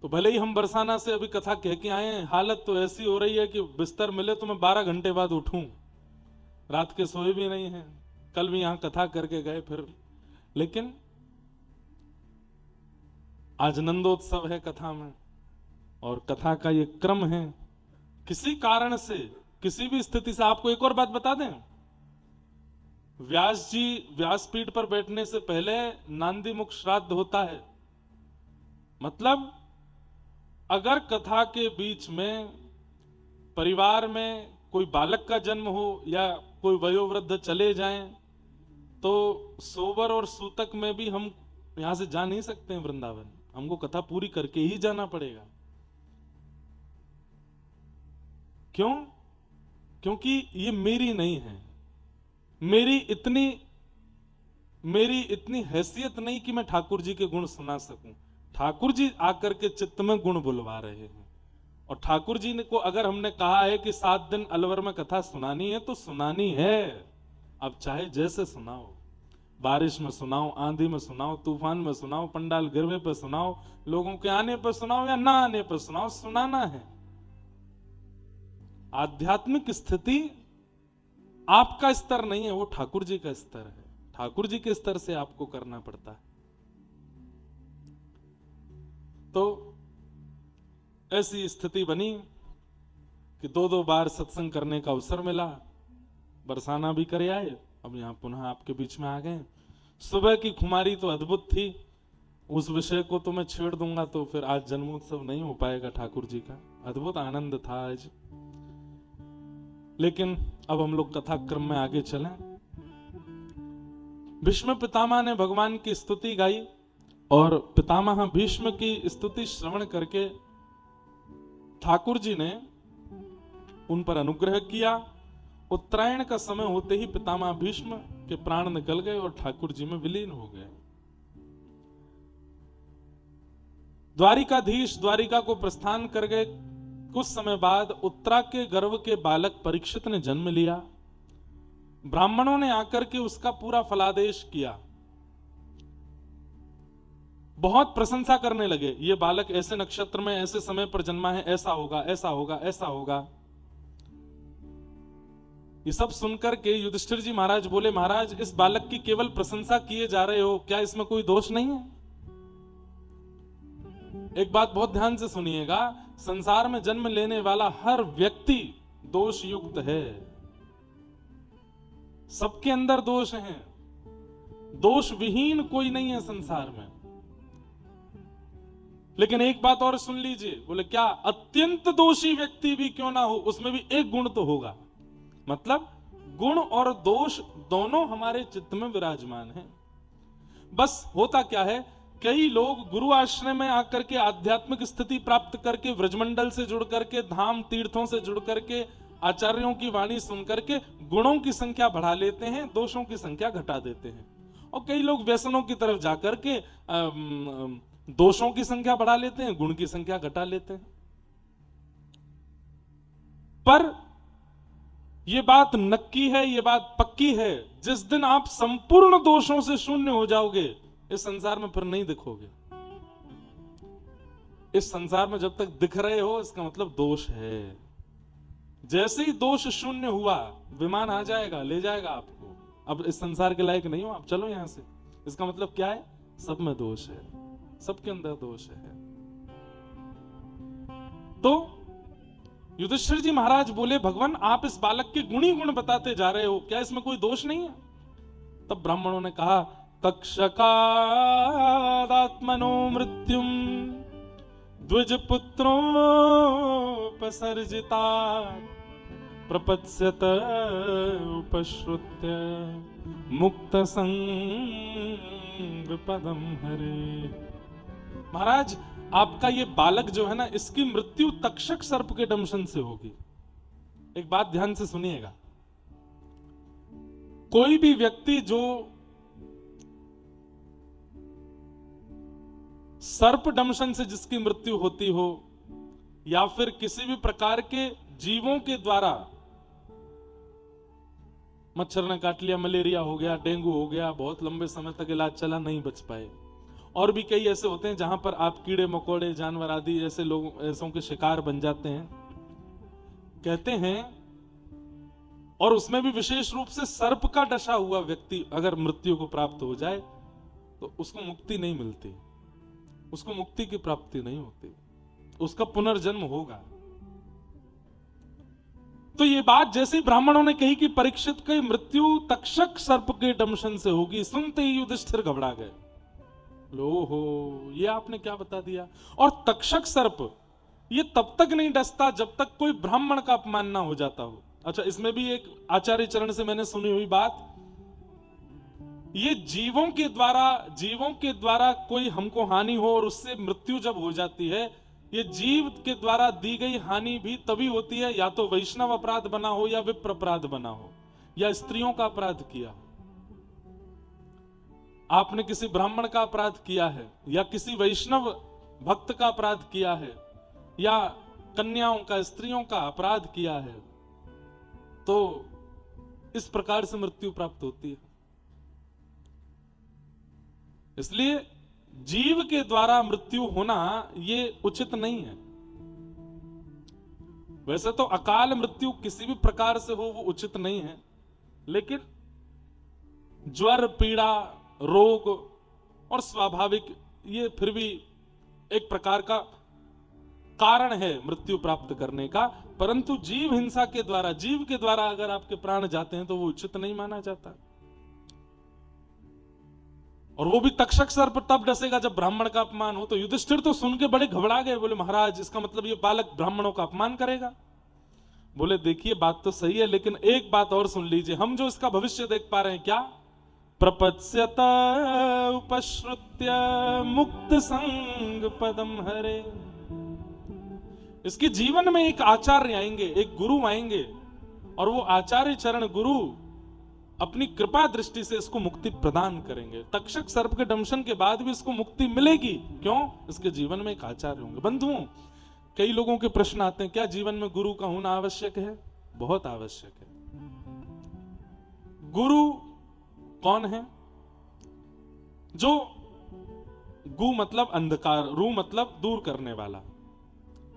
तो भले ही हम बरसाना से अभी कथा कह के आए हैं, हालत तो ऐसी हो रही है कि बिस्तर मिले तो मैं 12 घंटे बाद उठूं, रात के सोए भी नहीं हैं। कल भी यहां कथा करके गए फिर, लेकिन आज नंदोत्सव है कथा में, और कथा का ये क्रम है। किसी कारण से, किसी भी स्थिति से, आपको एक और बात बता दें, व्यास जी व्यासपीठ पर बैठने से पहले नांदी मुख श्राद्ध होता है। मतलब अगर कथा के बीच में परिवार में कोई बालक का जन्म हो या कोई वयोवृद्ध चले जाएं, तो सोबर और सूतक में भी हम यहां से जा नहीं सकते हैं वृंदावन, हमको कथा पूरी करके ही जाना पड़ेगा। क्यों? क्योंकि ये मेरी नहीं है, मेरी इतनी हैसियत नहीं कि मैं ठाकुर जी के गुण सुना सकूं। ठाकुर जी आकर के चित्त में गुण बुलवा रहे हैं, और ठाकुर जी ने को अगर हमने कहा है कि 7 दिन अलवर में कथा सुनानी है तो सुनानी है। अब चाहे जैसे सुनाओ, बारिश में सुनाओ, आंधी में सुनाओ, तूफान में सुनाओ, पंडाल गिरवे पर सुनाओ, लोगों के आने पर सुनाओ या ना आने पर सुनाओ, सुनाना है। आध्यात्मिक स्थिति आपका स्तर नहीं है, वो ठाकुर जी का स्तर है। ठाकुर जी के स्तर से आपको करना पड़ता है। तो ऐसी स्थिति बनी कि 2-2 बार सत्संग करने का अवसर मिला, बरसाना भी करे आए, अब यहां पुनः आपके बीच में आ गए। सुबह की खुमारी तो अद्भुत थी, उस विषय को तो मैं छेड़ दूंगा तो फिर आज जन्मोत्सव नहीं हो पाएगा ठाकुर जी का। अद्भुत आनंद था आज। लेकिन अब हम लोग कथा क्रम में आगे चलें। भीष्म पितामह ने भगवान की स्तुति गाई, और पितामह भीष्म की स्तुति श्रवण करके ठाकुर जी ने उन पर अनुग्रह किया। उत्तरायण का समय होते ही पितामह भीष्म के प्राण निकल गए और ठाकुर जी में विलीन हो गए। द्वारिकाधीश द्वारिका को प्रस्थान कर गए। कुछ समय बाद उत्तरा के गर्भ के बालक परीक्षित ने जन्म लिया। ब्राह्मणों ने आकर के उसका पूरा फलादेश किया, बहुत प्रशंसा करने लगे। ये बालक ऐसे नक्षत्र में ऐसे समय पर जन्मा है, ऐसा होगा, ऐसा होगा, ऐसा होगा। ये सब सुनकर के युधिष्ठिर जी महाराज बोले, महाराज इस बालक की केवल प्रशंसा किए जा रहे हो, क्या इसमें कोई दोष नहीं है? एक बात बहुत ध्यान से सुनिएगा, संसार में जन्म लेने वाला हर व्यक्ति दोष युक्त है, सबके अंदर दोष हैं, दोष विहीन कोई नहीं है संसार में। लेकिन एक बात और सुन लीजिए, बोले क्या? अत्यंत दोषी व्यक्ति भी क्यों ना हो, उसमें भी एक गुण तो होगा। मतलब गुण और दोष दोनों हमारे चित्त में विराजमान हैं। बस होता क्या है, कई लोग गुरु आश्रय में आकर के आध्यात्मिक स्थिति प्राप्त करके, व्रजमंडल से जुड़ करके, धाम तीर्थों से जुड़ करके, आचार्यों की वाणी सुन करके गुणों की संख्या बढ़ा लेते हैं, दोषों की संख्या घटा देते हैं। और कई लोग व्यसनों की तरफ जाकर के दोषों की संख्या बढ़ा लेते हैं, गुण की संख्या घटा लेते हैं। पर यह बात नक्की है, यह बात पक्की है, जिस दिन आप संपूर्ण दोषों से शून्य हो जाओगे, इस संसार में फिर नहीं दिखोगे। इस संसार में जब तक दिख रहे हो, इसका मतलब दोष है। जैसे ही दोष शून्य हुआ, विमान आ जाएगा, ले जाएगा आपको। अब इस संसार के लायक नहीं हो, आप चलो यहां से। इसका मतलब क्या है? सब में दोष है, सबके अंदर दोष है। तो युधिष्ठिर जी महाराज बोले, भगवान आप इस बालक के गुण ही गुण बताते जा रहे हो, क्या इसमें कोई दोष नहीं है? तब ब्राह्मणों ने कहा, तक्षकादात्मनो मृत्युम द्विज पुत्रोपसर्जिता प्रपत्स्यत उपश्रुत्य मुक्त संग पदम हरे। महाराज आपका ये बालक जो है ना, इसकी मृत्यु तक्षक सर्प के दंशन से होगी। एक बात ध्यान से सुनिएगा, कोई भी व्यक्ति जो सर्प दंशन से जिसकी मृत्यु होती हो, या फिर किसी भी प्रकार के जीवों के द्वारा, मच्छर ने काट लिया, मलेरिया हो गया, डेंगू हो गया, बहुत लंबे समय तक इलाज चला, नहीं बच पाए, और भी कई ऐसे होते हैं जहां पर आप कीड़े मकोड़े जानवर आदि ऐसे लोग ऐसों के शिकार बन जाते हैं, कहते हैं। और उसमें भी विशेष रूप से सर्प का डसा हुआ व्यक्ति अगर मृत्यु को प्राप्त हो जाए तो उसको मुक्ति नहीं मिलती, उसको मुक्ति की प्राप्ति नहीं होती, उसका पुनर्जन्म होगा। तो ये बात जैसे ब्राह्मणों ने कही कि परीक्षित की मृत्यु तक्षक सर्प के दंशन से होगी, सुनते ही युधिष्ठिर घबरा गए। लो हो, ये आपने क्या बता दिया। और तक्षक सर्प ये तब तक नहीं डसता जब तक कोई ब्राह्मण का अपमान ना हो जाता हो। अच्छा, इसमें भी एक आचार्य चरण से मैंने सुनी हुई बात, ये जीवों के द्वारा कोई हमको हानि हो और उससे मृत्यु जब हो जाती है, ये जीव के द्वारा दी गई हानि भी तभी होती है या तो वैष्णव अपराध बना हो या विप्र अपराध बना हो या स्त्रियों का अपराध किया हो। आपने किसी ब्राह्मण का अपराध किया है या किसी वैष्णव भक्त का अपराध किया है या कन्याओं का, स्त्रियों का अपराध किया है, तो इस प्रकार से मृत्यु प्राप्त होती है। इसलिए जीव के द्वारा मृत्यु होना ये उचित नहीं है। वैसे तो अकाल मृत्यु किसी भी प्रकार से हो वो उचित नहीं है, लेकिन ज्वर, पीड़ा, रोग और स्वाभाविक ये फिर भी एक प्रकार का कारण है मृत्यु प्राप्त करने का। परंतु जीव हिंसा के द्वारा, जीव के द्वारा अगर आपके प्राण जाते हैं तो वो उचित नहीं माना जाता। और वो भी तक्षक सर्प तब डसेगा जब ब्राह्मण का अपमान हो। तो युधिष्ठिर तो सुन के बड़े घबरा गए, बोले महाराज इसका मतलब ये बालक ब्राह्मणों का अपमान करेगा। बोले देखिए बात तो सही है, लेकिन एक बात और सुन लीजिए, हम जो इसका भविष्य देख पा रहे हैं, क्या प्रपत्स्यत उपश्रुत्य मुक्त संग पदम हरे, इसके जीवन में एक आचार्य आएंगे, एक गुरु आएंगे, और वो आचार्य चरण गुरु अपनी कृपा दृष्टि से इसको मुक्ति प्रदान करेंगे। तक्षक सर्प के दंशन के बाद भी इसको मुक्ति मिलेगी। क्यों? इसके जीवन में एक आचार्य होंगे। बंधुओं, कई लोगों के प्रश्न आते हैं, क्या जीवन में गुरु का होना आवश्यक है? बहुत आवश्यक है। गुरु कौन है? जो गु मतलब अंधकार, रू मतलब दूर करने वाला,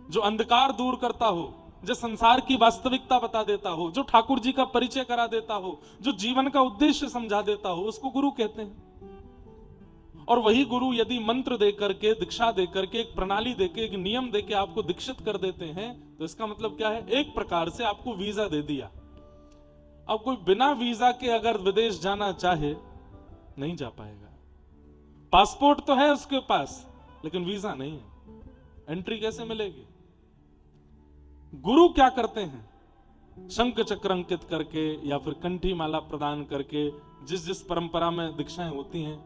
जो अंधकार दूर करता हो, जो संसार की वास्तविकता बता देता हो, जो ठाकुर जी का परिचय करा देता हो, जो जीवन का उद्देश्य समझा देता हो, उसको गुरु कहते हैं। और वही गुरु यदि मंत्र दे करके, दीक्षा दे करके, एक प्रणाली देके, एक नियम देके आपको दीक्षित कर देते हैं, तो इसका मतलब क्या है? एक प्रकार से आपको वीजा दे दिया। अब कोई बिना वीजा के अगर विदेश जाना चाहे नहीं जा पाएगा। पासपोर्ट तो है उसके पास, लेकिन वीजा नहीं है, एंट्री कैसे मिलेगी? गुरु क्या करते हैं? शंख चक्र अंकित करके या फिर कंठी माला प्रदान करके, जिस जिस परंपरा में दीक्षाएं होती हैं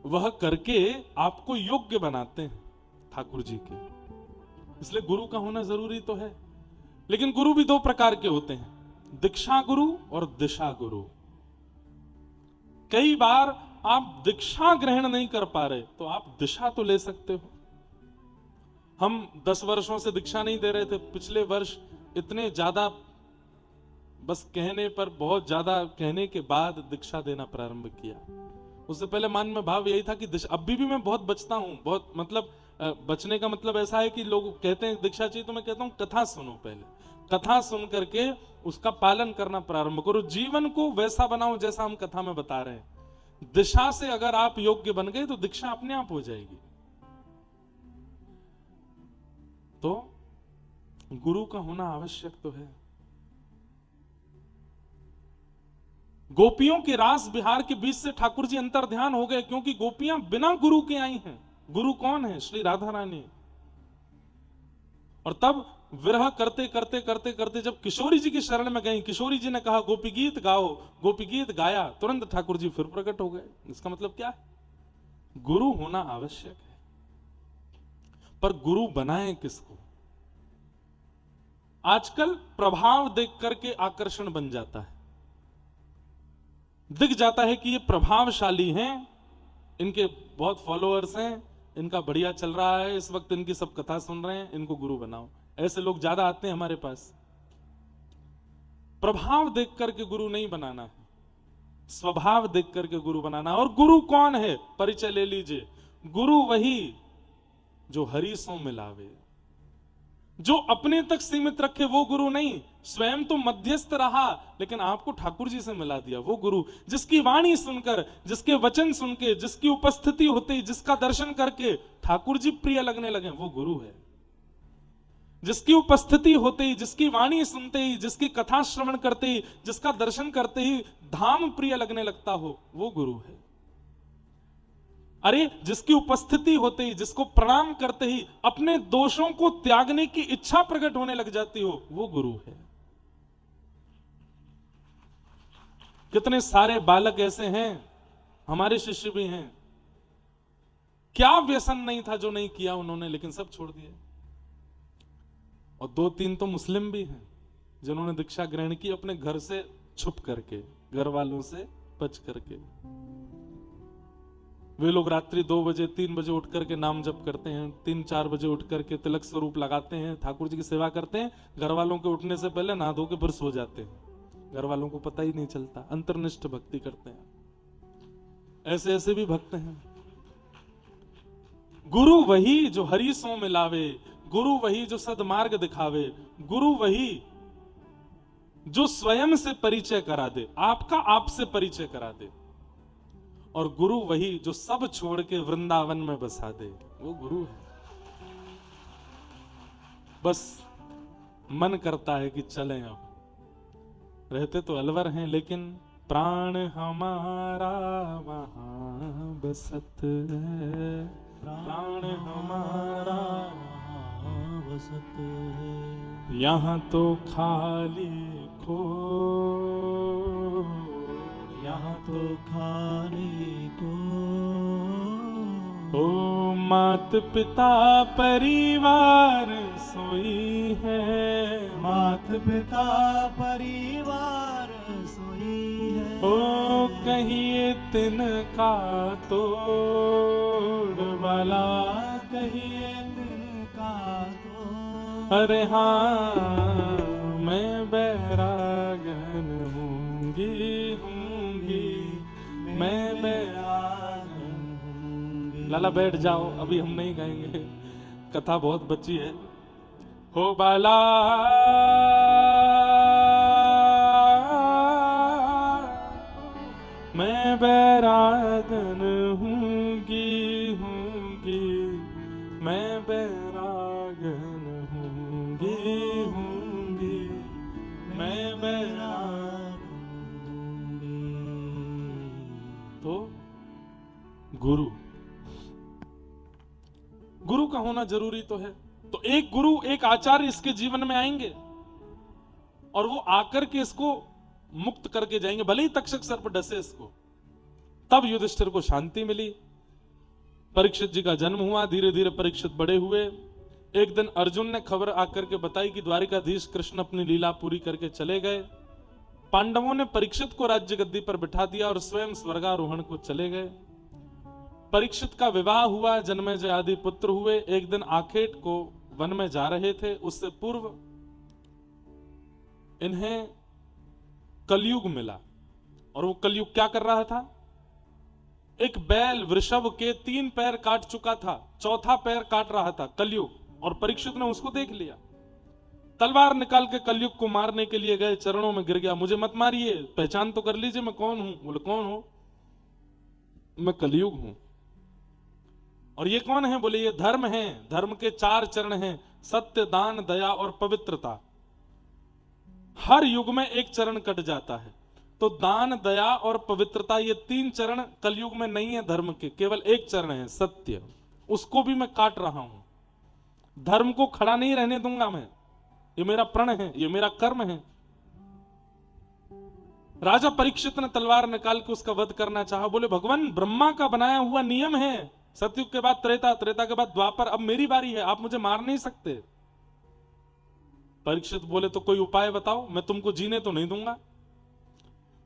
वह करके आपको योग्य बनाते हैं ठाकुर जी के। इसलिए गुरु का होना जरूरी तो है। लेकिन गुरु भी दो प्रकार के होते हैं, दीक्षा गुरु और दिशा गुरु। कई बार आप दीक्षा ग्रहण नहीं कर पा रहे तो आप दिशा तो ले सकते हो। हम 10 वर्षों से दीक्षा नहीं दे रहे थे, पिछले वर्ष इतने ज्यादा, बस कहने पर, बहुत ज्यादा कहने के बाद दीक्षा देना प्रारंभ किया। उससे पहले मन में भाव यही था कि अभी भी मैं बहुत बचता हूं, बहुत मतलब बचने का मतलब ऐसा है कि लोग कहते हैं दीक्षा चाहिए, तो मैं कहता हूं कथा सुनो, पहले कथा सुन करके उसका पालन करना प्रारंभ करो, जीवन को वैसा बनाओ जैसा हम कथा में बता रहे हैं। दिशा से अगर आप योग्य बन गए तो दीक्षा अपने आप हो जाएगी। तो गुरु का होना आवश्यक तो है। गोपियों के रास बिहार के बीच से ठाकुर जी अंतर ध्यान हो गए, क्योंकि गोपियां बिना गुरु के आई हैं। गुरु कौन है? श्री राधा रानी। और तब विरह करते करते करते करते जब किशोरी जी की शरण में गई, किशोरी जी ने कहा गोपी गीत गाओ, गोपी गीत गाया, तुरंत ठाकुर जी फिर प्रकट हो गए। इसका मतलब क्या है? गुरु होना आवश्यक है, पर गुरु बनाए किसको? आजकल प्रभाव देख करके आकर्षण बन जाता है, दिख जाता है कि ये प्रभावशाली हैं, इनके बहुत फॉलोअर्स हैं, इनका बढ़िया चल रहा है, इस वक्त इनकी सब कथा सुन रहे हैं, इनको गुरु बनाओ। ऐसे लोग ज्यादा आते हैं हमारे पास। प्रभाव देख करके गुरु नहीं बनाना है, स्वभाव देख करके गुरु बनाना। और गुरु कौन है, परिचय ले लीजिए। गुरु वही जो हरि सो मिलावे, जो अपने तक सीमित रखे वो गुरु नहीं। स्वयं तो मध्यस्थ रहा लेकिन आपको ठाकुर जी से मिला दिया, वो गुरु। जिसकी वाणी सुनकर, जिसके वचन सुन के, जिसकी उपस्थिति होते ही, जिसका दर्शन करके ठाकुर जी प्रिय लगने लगे, वो गुरु है। जिसकी उपस्थिति होते ही, जिसकी वाणी सुनते ही, जिसकी कथा श्रवण करते ही, जिसका दर्शन करते ही धाम प्रिय लगने लगता हो, वो गुरु है। अरे जिसकी उपस्थिति होते ही, जिसको प्रणाम करते ही अपने दोषों को त्यागने की इच्छा प्रकट होने लग जाती हो, वो गुरु है। कितने सारे बालक ऐसे हैं, हमारे शिष्य भी हैं, क्या व्यसन नहीं था जो नहीं किया उन्होंने, लेकिन सब छोड़ दिए। और 2-3 तो मुस्लिम भी हैं जिन्होंने दीक्षा ग्रहण की अपने घर से छुप करके, घर वालों से बच करके। वे लोग रात्रि 2 बजे 3 बजे उठ करके नाम जप करते हैं, 3-4 बजे उठ करके तिलक स्वरूप लगाते हैं, ठाकुर जी की सेवा करते हैं, घर वालों के उठने से पहले नहा धो के फिर सो जाते हैं, घर वालों को पता ही नहीं चलता। अंतर्निष्ठ भक्ति करते हैं। ऐसे ऐसे भी भक्त हैं। गुरु वही जो हरि सो मिलावे, गुरु वही जो सदमार्ग दिखावे, गुरु वही जो स्वयं से परिचय करा दे, आपका आपसे परिचय करा दे। और गुरु वही जो सब छोड़ के वृंदावन में बसा दे, वो गुरु है। बस मन करता है कि चलें। अब रहते तो अलवर हैं, लेकिन प्राण हमारा वहां बसत है, प्राण हमारा वहां बसत है, यहाँ तो खाली खो, यहाँ तो खाली को। ओ मात पिता परिवार सोई है, मात पिता परिवार सोई है। ओ कहिए तिनका तोड़ वाला, कहिए तिनका तोड़। अरे हाँ मैं बैरागन हूँगी, मैं बैरागन हूँगी। लाला बैठ जाओ, अभी हम नहीं गाएंगे, कथा बहुत बची है। हो बाला मैं बैरागन हूँगी, मैं बैरागन हूँगी, मैं बैरागन हूँगी। तो गुरु, गुरु का होना जरूरी तो है। तो एक गुरु, एक आचार्य इसके जीवन में आएंगे और वो आकर के इसको मुक्त करके जाएंगे, भले ही तक्षक सर्प डसे इसको। तब युधिष्ठिर को शांति मिली। परीक्षित जी का जन्म हुआ, धीरे धीरे परीक्षित बड़े हुए। एक दिन अर्जुन ने खबर आकर के बताई कि द्वारिकाधीश कृष्ण अपनी लीला पूरी करके चले गए। पांडवों ने परीक्षित को राज्य गद्दी पर बिठा दिया और स्वयं स्वर्गारोहण को चले गए। परीक्षित का विवाह हुआ, जन्मेजय आदि पुत्र हुए। एक दिन आखेट को वन में जा रहे थे, उससे पूर्व इन्हें कलयुग मिला। और वो कलयुग क्या कर रहा था? एक बैल वृषभ के 3 पैर काट चुका था, 4था पैर काट रहा था कलयुग। और परीक्षित ने उसको देख लिया, तलवार निकाल के कलयुग को मारने के लिए गए, चरणों में गिर गया, मुझे मत मारिए, पहचान तो कर लीजिए मैं कौन हूं। बोले कौन हो? मैं कलयुग हूं। और ये कौन है? बोले ये धर्म है, धर्म के 4 चरण हैं, सत्य, दान, दया और पवित्रता। हर युग में एक चरण कट जाता है, तो दान, दया और पवित्रता, ये 3 चरण कलयुग में नहीं है धर्म के, केवल एक चरण है सत्य, उसको भी मैं काट रहा हूं। धर्म को खड़ा नहीं रहने दूंगा मैं, ये मेरा प्रण है, ये मेरा कर्म है। राजा परीक्षित ने तलवार निकाल के उसका वध करना चाहा। बोले भगवान, ब्रह्मा का बनाया हुआ नियम है, सतयुग के बाद त्रेता, त्रेता के बाद द्वापर, अब मेरी बारी है, आप मुझे मार नहीं सकते। परीक्षित बोले तो कोई उपाय बताओ, मैं तुमको जीने तो नहीं दूंगा।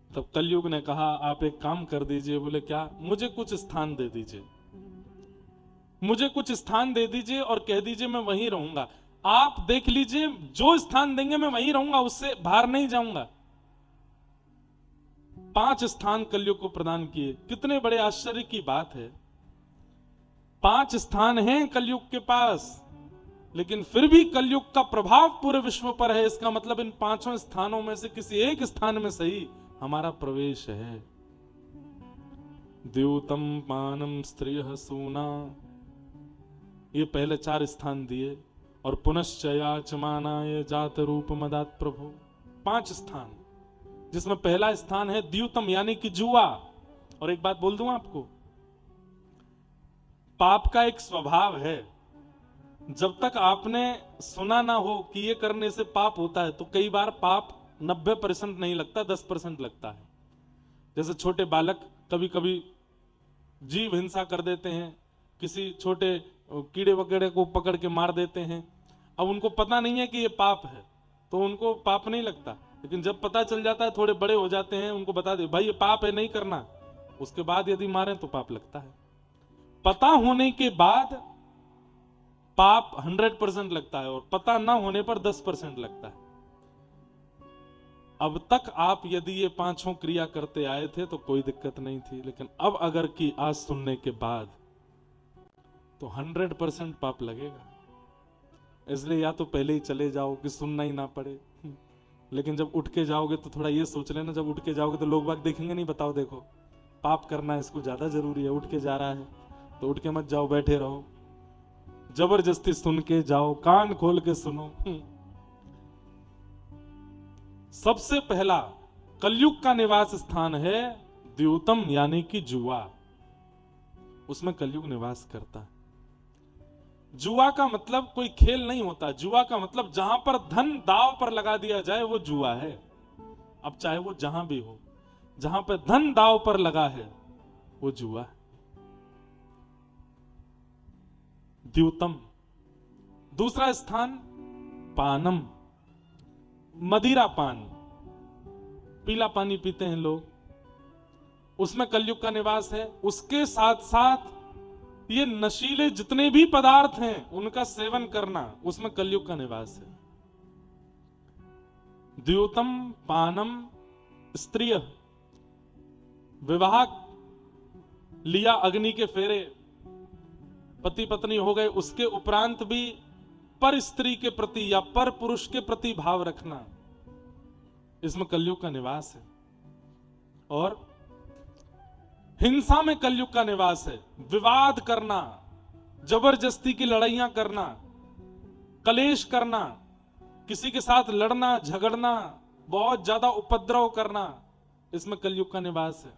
तब कलयुग ने कहा आप एक काम कर दीजिए। बोले क्या? मुझे कुछ स्थान दे दीजिए, मुझे कुछ स्थान दे दीजिए और कह दीजिए मैं वहीं रहूंगा। आप देख लीजिए, जो स्थान देंगे मैं वहीं रहूंगा, उससे बाहर नहीं जाऊंगा। 5 स्थान कलयुग को प्रदान किए। कितने बड़े आश्चर्य की बात है, 5 स्थान हैं कलयुग के पास, लेकिन फिर भी कलयुग का प्रभाव पूरे विश्व पर है। इसका मतलब इन 5 स्थानों में से किसी एक स्थान में सही हमारा प्रवेश है। द्यूतम पानम स्त्रियः सूना, ये पहले 4 स्थान दिए, और पुनश्चयाचमानाय जात रूप मदात प्रभु, 5 स्थान, जिसमें पहला स्थान है द्यूतम यानी कि जुआ। और एक बात बोल दूं आपको, पाप का एक स्वभाव है, जब तक आपने सुना ना हो कि ये करने से पाप होता है, तो कई बार पाप 90% नहीं लगता, 10% लगता है। जैसे छोटे बालक कभी कभी जीव हिंसा कर देते हैं, किसी छोटे कीड़े वगैरह को पकड़ के मार देते हैं। अब उनको पता नहीं है कि ये पाप है, तो उनको पाप नहीं लगता। लेकिन जब पता चल जाता है, थोड़े बड़े हो जाते हैं, उनको बता दे भाई ये पाप है, नहीं करना, उसके बाद यदि मारें तो पाप लगता है। पता होने के बाद पाप 100% लगता है, और पता ना होने पर 10% लगता है। अब तक आप यदि ये 5 क्रिया करते आए थे तो कोई दिक्कत नहीं थी, लेकिन अब अगर की आज सुनने के बाद तो 100% पाप लगेगा। इसलिए या तो पहले ही चले जाओ कि सुनना ही ना पड़े, लेकिन जब उठ के जाओगे तो थोड़ा ये सोच लेना, जब उठ के जाओगे तो लोग बाग देखेंगे नहीं, बताओ देखो पाप करना इसको ज्यादा जरूरी है, उठ के जा रहा है, तो उठ के मत जाओ, बैठे रहो, जबरदस्ती सुन के जाओ, कान खोल के सुनो। सबसे पहला कलयुग का निवास स्थान है द्यूतम यानी कि जुआ, उसमें कलयुग निवास करता है। जुआ का मतलब कोई खेल नहीं होता, जुआ का मतलब जहां पर धन दांव पर लगा दिया जाए वो जुआ है। अब चाहे वो जहां भी हो, जहां पर धन दांव पर लगा है वो जुआ है। द्यूतम। दूसरा स्थान पानम, मदिरा पान, पीला पानी पीते हैं लोग, उसमें कलयुग का निवास है। उसके साथ साथ ये नशीले जितने भी पदार्थ हैं उनका सेवन करना, उसमें कलयुग का निवास है। द्यूतम पानम स्त्रिय, विवाह लिया, अग्नि के फेरे, पति पत्नी हो गए, उसके उपरांत भी पर स्त्री के प्रति या पर पुरुष के प्रति भाव रखना, इसमें कलयुग का निवास है। और हिंसा में कलयुग का निवास है। विवाद करना, जबरदस्ती की लड़ाइयां करना, कलेश करना, किसी के साथ लड़ना झगड़ना, बहुत ज्यादा उपद्रव करना, इसमें कलयुग का निवास है।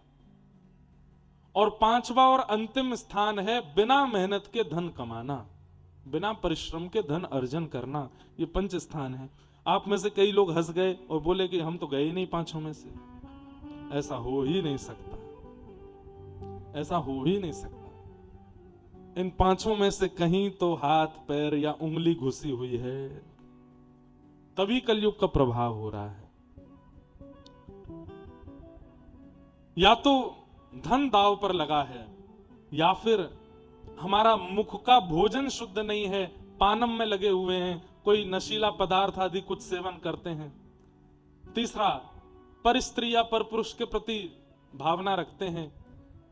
और 5वां और अंतिम स्थान है बिना मेहनत के धन कमाना, बिना परिश्रम के धन अर्जन करना, ये 5 स्थान है। आप में से कई लोग हंस गए और बोले कि हम तो गए ही नहीं 5 में से। ऐसा हो ही नहीं सकता, ऐसा हो ही नहीं सकता। इन 5 में से कहीं तो हाथ पैर या उंगली घुसी हुई है, तभी कलयुग का प्रभाव हो रहा है। या तो धन दांव पर लगा है, या फिर हमारा मुख का भोजन शुद्ध नहीं है, पानम में लगे हुए हैं, कोई नशीला पदार्थ आदि कुछ सेवन करते हैं। तीसरा, पर स्त्री या पर पुरुष के प्रति भावना रखते हैं,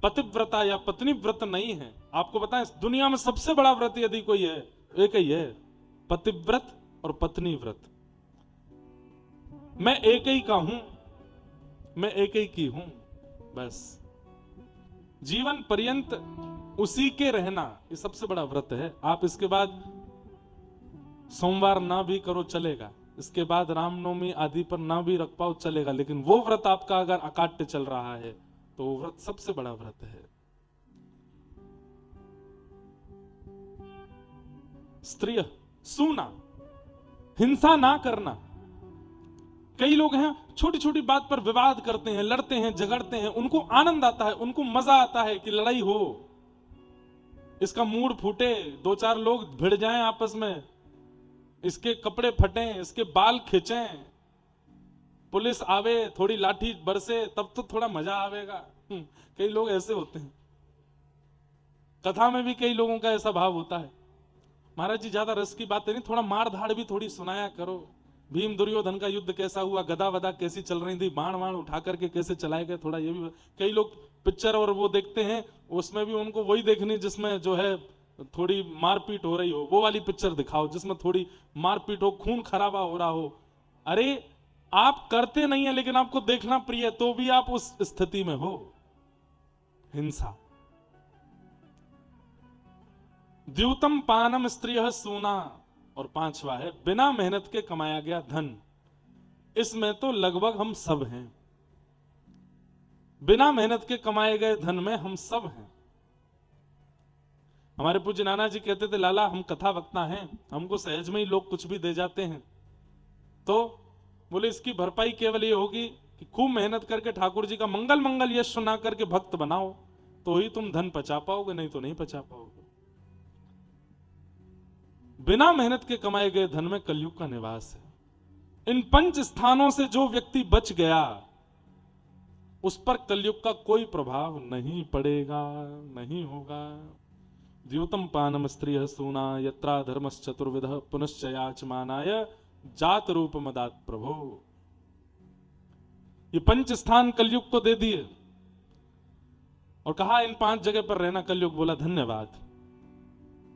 पतिव्रता या पत्नी व्रत नहीं है। आपको बताएं, इस दुनिया में सबसे बड़ा व्रत यदि कोई है, एक ही है, पतिव्रत और पत्नी व्रत। मैं एक ही का हूं, मैं एक ही की हूं, बस जीवन पर्यंत उसी के रहना, ये सबसे बड़ा व्रत है। आप इसके बाद सोमवार ना भी करो चलेगा, इसके बाद रामनवमी आदि पर ना भी रख पाओ चलेगा, लेकिन वो व्रत आपका अगर अकाट्य चल रहा है तो वो व्रत सबसे बड़ा व्रत है। स्त्रिय सूना, हिंसा ना करना। कई लोग हैं छोटी छोटी बात पर विवाद करते हैं, लड़ते हैं, झगड़ते हैं, उनको आनंद आता है, उनको मजा आता है कि लड़ाई हो, इसका मूड फूटे, 2-4 लोग भिड़ जाएं आपस में, इसके कपड़े फटें, इसके बाल खींचें, पुलिस आवे, थोड़ी लाठी बरसे, तब तो थोड़ा मजा आवेगा। कई लोग ऐसे होते हैं। कथा में भी कई लोगों का ऐसा भाव होता है, महाराज जी ज्यादा रस की बातें नहीं, थोड़ा मार धाड़ भी थोड़ी सुनाया करो, भीम दुर्योधन का युद्ध कैसा हुआ, गदा वदा कैसी चल रही थी, बाण वाण उठा करके कैसे चलाए गए, थोड़ा ये भी। कई लोग पिक्चर और वो देखते हैं, उसमें भी उनको वही देखनी जिसमें जो है थोड़ी मारपीट हो रही हो, वो वाली पिक्चर दिखाओ जिसमें थोड़ी मारपीट हो, खून खराबा हो रहा हो। अरे आप करते नहीं है लेकिन आपको देखना प्रिय है, तो भी आप उस स्थिति में हो। हिंसा। द्यूतम पानम स्त्रियः सूना, और 5वां है बिना मेहनत के कमाया गया धन। इसमें तो लगभग हम सब हैं, बिना मेहनत के कमाए गए धन में हम सब हैं। हमारे पूज्य नाना जी कहते थे, लाला हम कथा वक्ता हैं, हमको सहज में ही लोग कुछ भी दे जाते हैं, तो बोले इसकी भरपाई केवल ये होगी कि खूब मेहनत करके ठाकुर जी का मंगल मंगल यश सुना करके भक्त बनाओ, तो ही तुम धन पचा पाओगे, नहीं तो नहीं पचा पाओगे। बिना मेहनत के कमाए गए धन में कलयुग का निवास है। इन 5 स्थानों से जो व्यक्ति बच गया उस पर कलयुग का कोई प्रभाव नहीं पड़ेगा, नहीं होगा। द्यूतम पानम स्त्रियः सूना, यत्रा धर्मश्चतुर्विधः पुनश्च याचमानाय जात रूप मदात प्रभो। ये 5 स्थान कलयुग को दे दिए और कहा इन 5 जगह पर रहना। कलयुग बोला धन्यवाद।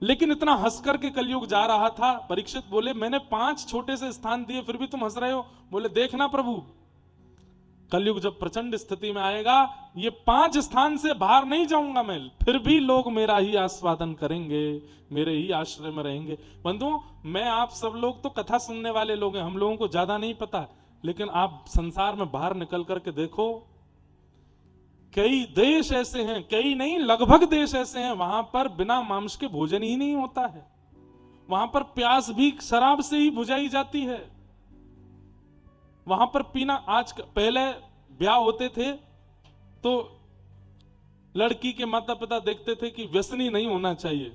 लेकिन इतना हंस करके कलयुग जा रहा था। परीक्षित बोले मैंने 5 छोटे से स्थान दिए फिर भी तुम हंस रहे हो। बोले देखना प्रभु, कलयुग जब प्रचंड स्थिति में आएगा, ये 5 स्थान से बाहर नहीं जाऊंगा मैं, फिर भी लोग मेरा ही आस्वादन करेंगे, मेरे ही आश्रय में रहेंगे। बंधुओं, मैं आप सब लोग तो कथा सुनने वाले लोग हैं, हम लोगों को ज्यादा नहीं पता, लेकिन आप संसार में बाहर निकल करके देखो, कई देश ऐसे हैं, कई नहीं लगभग देश ऐसे हैं, वहां पर बिना मांस के भोजन ही नहीं होता है। वहां पर प्यास भी शराब से ही बुझाई जाती है। वहां पर पीना, आज पहले ब्याह होते थे तो लड़की के माता पिता देखते थे कि व्यसनी नहीं होना चाहिए,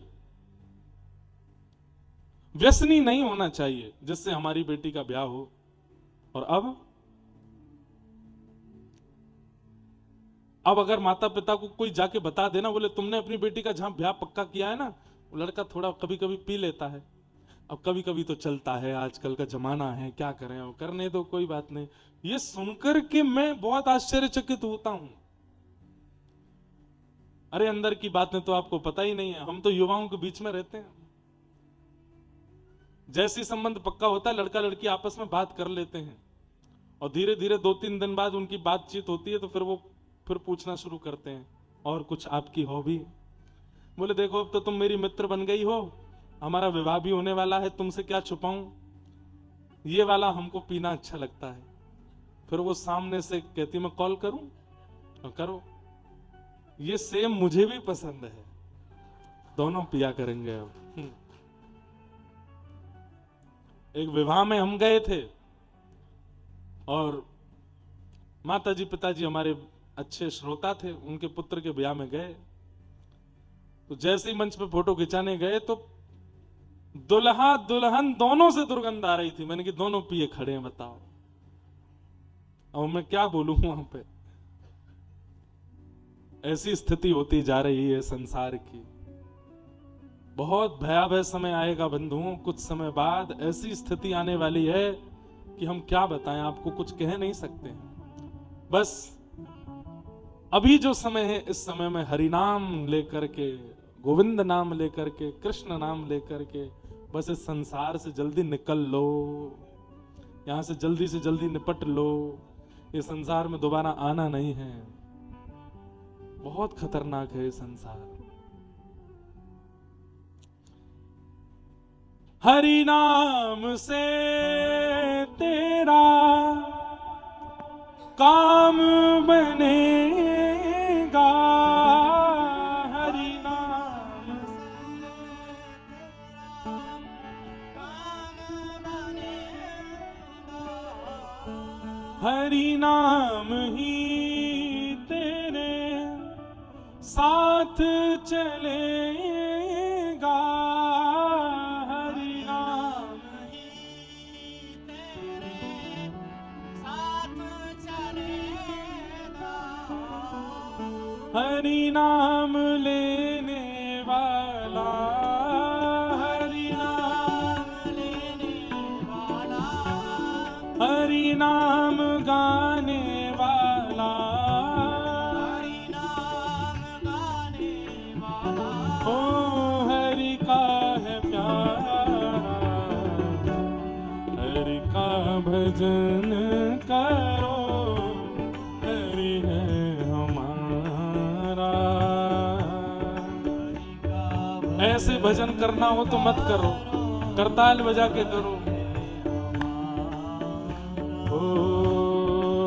व्यसनी नहीं होना चाहिए जिससे हमारी बेटी का ब्याह हो। और अब अगर माता पिता को कोई जाके बता देना, बोले तुमने अपनी बेटी का जहां ब्याह पक्का किया है ना, वो लड़का थोड़ा कभी कभी पी लेता है, अब कभी कभी तो चलता है, आजकल का जमाना है, क्या करें, अब करने दो, कोई बात नहीं। ये सुनकर के मैं बहुत आश्चर्यचकित होता हूं। अरे अंदर की बातें तो आपको पता ही नहीं है, हम तो युवाओं के बीच में रहते हैं। जैसी संबंध पक्का होता है, लड़का लड़की आपस में बात कर लेते हैं और धीरे धीरे 2-3 दिन बाद उनकी बातचीत होती है, तो फिर वो पूछना शुरू करते हैं, और कुछ आपकी हॉबी? बोले देखो अब तो तुम मेरी मित्र बन गई हो, हमारा विवाह भी होने वाला है, तुमसे क्या छुपाऊं, ये वाला हमको पीना अच्छा लगता है। फिर वो सामने से कहती मैं कॉल करूं, और करो, ये सेम मुझे भी पसंद है, दोनों पिया करेंगे। अब एक विवाह में हम गए थे और माताजी पिताजी हमारे अच्छे श्रोता थे, उनके पुत्र के ब्याह में गए, तो जैसे ही मंच पे फोटो खिंचाने गए तो दुल्हा दुल्हन दोनों से दुर्गंध आ रही थी। मैंने कि दोनों पिए खड़े हैं, बताओ अब मैं क्या बोलूं वहां पे। ऐसी स्थिति होती जा रही है संसार की। बहुत भयावह समय आएगा बंधुओं, कुछ समय बाद ऐसी स्थिति आने वाली है कि हम क्या बताएं, आपको कुछ कह नहीं सकते हैं। बस अभी जो समय है, इस समय में हरि नाम लेकर के, गोविंद नाम लेकर के, कृष्ण नाम लेकर के, बस इस संसार से जल्दी निकल लो, यहां से जल्दी निपट लो। ये संसार में दोबारा आना नहीं है, बहुत खतरनाक है ये संसार। हरि नाम से तेरा काम बनेगा, हरि नाम से काम बनेगा, हरि नाम ही तेरे साथ चलेगा, हरि नाम ही तेरे साथ चलेगा, हरि नाम लेने वाला, हरि नाम लेने वाला, नाम गाने वाला, हरि नाम गाने वाला, ओ हरि का है प्यारा, हरि का भजन करो, हरि है हमारा। ऐसे भजन करना हो तो मत करो, करताल बजा के करो। ओ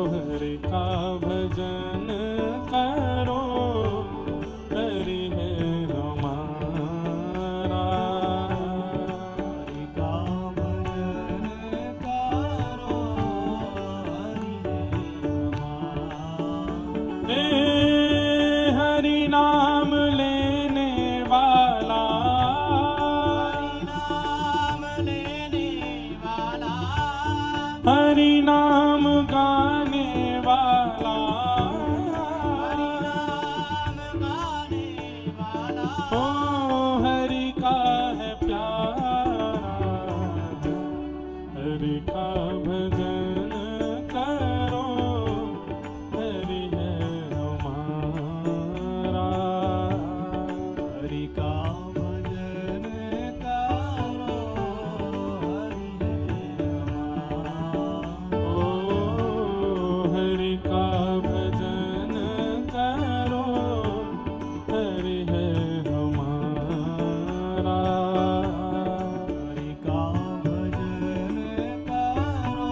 हरि का भजन करो, हरि है हमारा। हरि का भजन करो, हरि है हमारा। हे हरि नाम लेने वाला, हरि नाम गाने वाला, हरि नाम गाने वाला, ओ हरि का है प्यारा, हरि का भजन करो, हरि है हमारा। हरि का भजन करो, हरि है हमारा। ओ हरि का भजन करो, हरि है हमारा। हरि का भजन करो,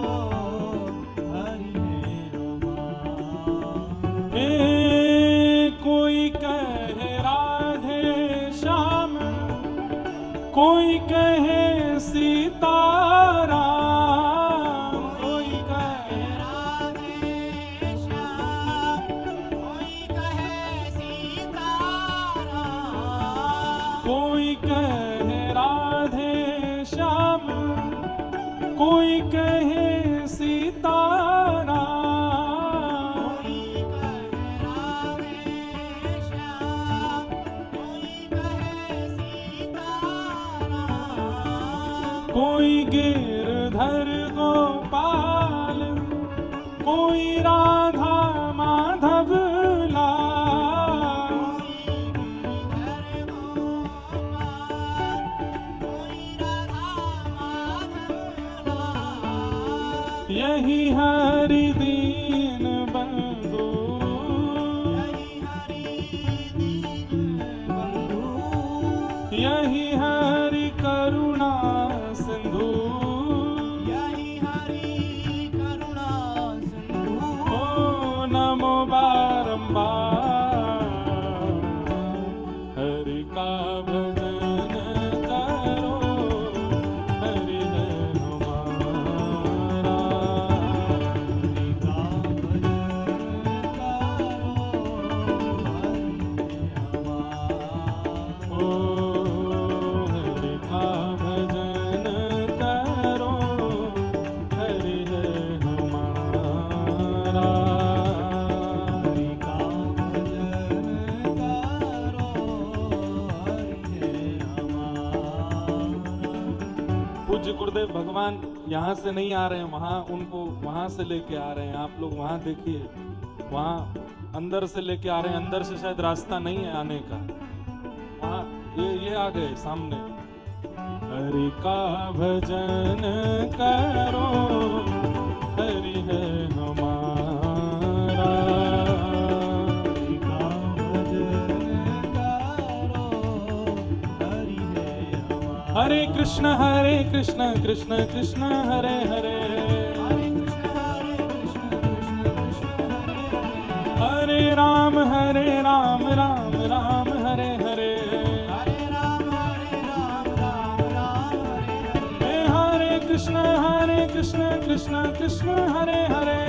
हरि है हमारा। हे कोई कहे राधे श्याम, कोई कहे सीताराम, कोई कहे राधे श्याम, कोई कहे सीताराम, कोई कहे राधे श्याम, कोई कहे सीताराम, कोई कहे राधे श्याम, कोई कहे सीताराम, कोई गिरधर गोपाल, कोई राधा माधव लाल, यही हरि दीन बंधु, यही हरि करुणा सिंधु, ओ नमो बारंबार, हरि का भजन करो, हरि है हमारा। ओ हरि का भजन करो, हरि है हमारा। पूज्य गुरुदेव भगवान यहाँ से नहीं आ रहे हैं, वहां उनको वहां से लेके आ रहे हैं। आप लोग वहां देखिए, वहां अंदर से लेके आ रहे हैं। अंदर से शायद रास्ता नहीं है आने का। वहां ये आ गए सामने। हरि का भजन करो, हरि है हमारा। हरि का भजन करो, हरि है हमारा। हरे कृष्ण कृष्ण कृष्ण हरे हरे, हरे कृष्ण कृष्ण कृष्ण हरे हरे, हरे राम राम राम हरे हरे, हरे राम राम राम हरे हरे, हरे कृष्ण कृष्ण कृष्ण हरे हरे,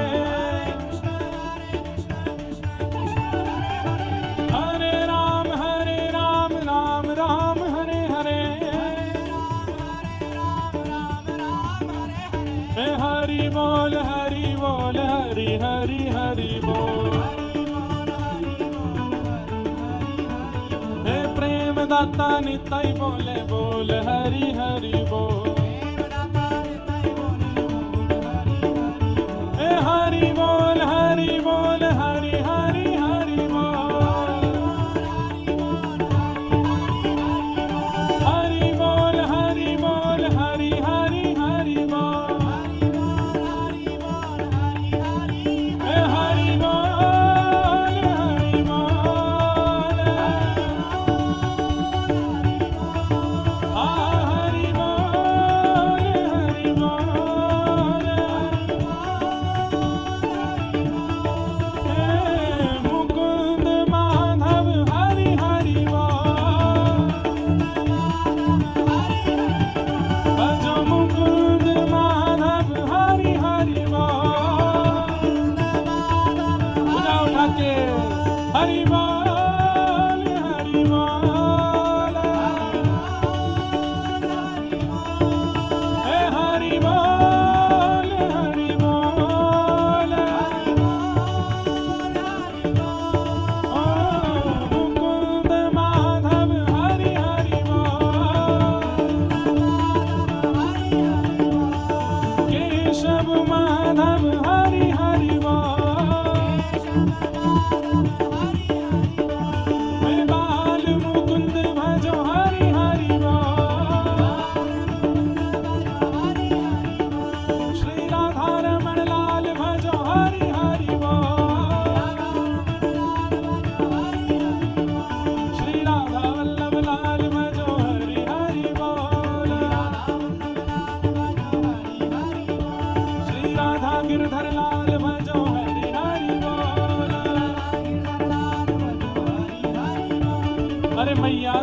हरे राम राम राम हरे हरे, हरि बोल हरि हरि हरि बोल, हे प्रेम दाता निताई बोले बोल हरि हरि बोल,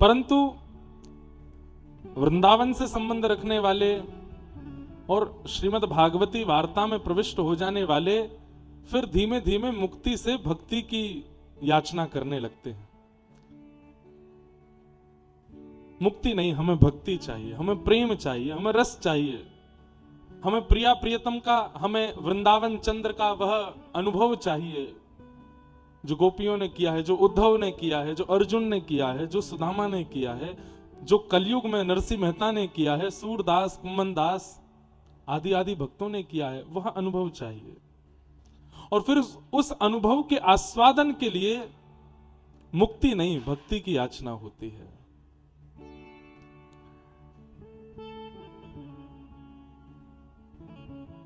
परंतु वृंदावन से संबंध रखने वाले और श्रीमद् भागवती वार्ता में प्रविष्ट हो जाने वाले फिर धीमे धीमे मुक्ति से भक्ति की याचना करने लगते हैं। मुक्ति नहीं, हमें भक्ति चाहिए, हमें प्रेम चाहिए, हमें रस चाहिए, हमें प्रिया प्रियतम का, हमें वृंदावन चंद्र का वह अनुभव चाहिए जो गोपियों ने किया है, जो उद्धव ने किया है, जो अर्जुन ने किया है, जो सुदामा ने किया है, जो कलयुग में नरसिंह मेहता ने किया है, सूरदास, कुम्मन दास आदि आदि भक्तों ने किया है, वह अनुभव चाहिए। और फिर उस अनुभव के आस्वादन के लिए मुक्ति नहीं, भक्ति की याचना होती है।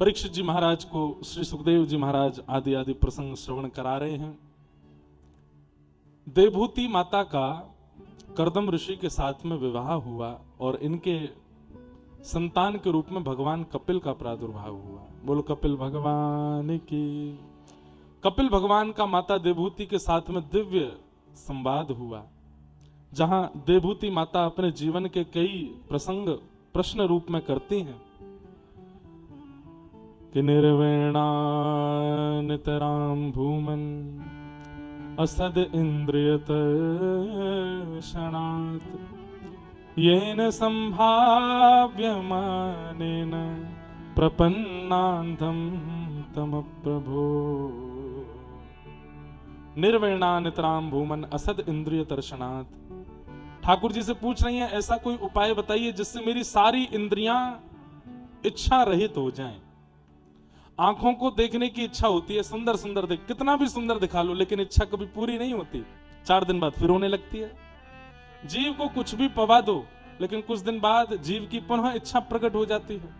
परीक्षित जी महाराज को श्री सुखदेव जी महाराज आदि आदि प्रसंग श्रवण करा रहे हैं। देवभूति माता का कर्दम ऋषि के साथ में विवाह हुआ और इनके संतान के रूप में भगवान कपिल का प्रादुर्भाव हुआ। बोलो कपिल भगवान की। कपिल भगवान का माता देवभूति के साथ में दिव्य संवाद हुआ, जहां देवभूति माता अपने जीवन के कई प्रसंग प्रश्न रूप में करती हैं कि निर्वेणा नितराम भूमन असद इंद्रियत क्षणात् येन संभाव्यमानेन प्रपन्नान्धं तम प्रभो। निर्वेणा नितराम भूमन असद इंद्रिय दर्शनात्। ठाकुर जी से पूछ रही हैं ऐसा कोई उपाय बताइए जिससे मेरी सारी इंद्रियां इच्छा रहित हो जाएं। आंखों को देखने की इच्छा होती है, सुंदर सुंदर देख, कितना भी सुंदर दिखा लो, लेकिन इच्छा कभी पूरी नहीं होती, 4 दिन बाद फिर होने लगती है। जीव को कुछ भी पवा दो, लेकिन कुछ दिन बाद जीव की पुनः इच्छा प्रकट हो जाती है।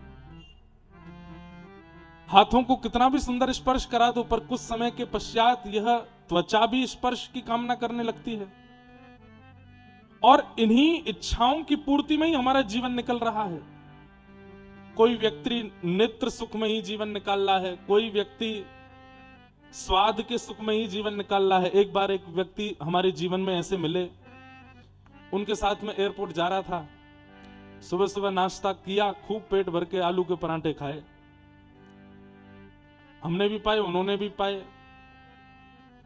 हाथों को कितना भी सुंदर स्पर्श करा दो, पर कुछ समय के पश्चात यह त्वचा भी स्पर्श की कामना करने लगती है। और इन्हीं इच्छाओं की पूर्ति में ही हमारा जीवन निकल रहा है। कोई व्यक्ति नेत्र सुख में ही जीवन निकाल रहा है, कोई व्यक्ति स्वाद के सुख में ही जीवन निकाल रहा है। एक बार एक व्यक्ति हमारे जीवन में ऐसे मिले, उनके साथ में एयरपोर्ट जा रहा था, सुबह सुबह नाश्ता किया, खूब पेट भर के आलू के परांठे खाए, हमने भी पाए, उन्होंने भी पाए।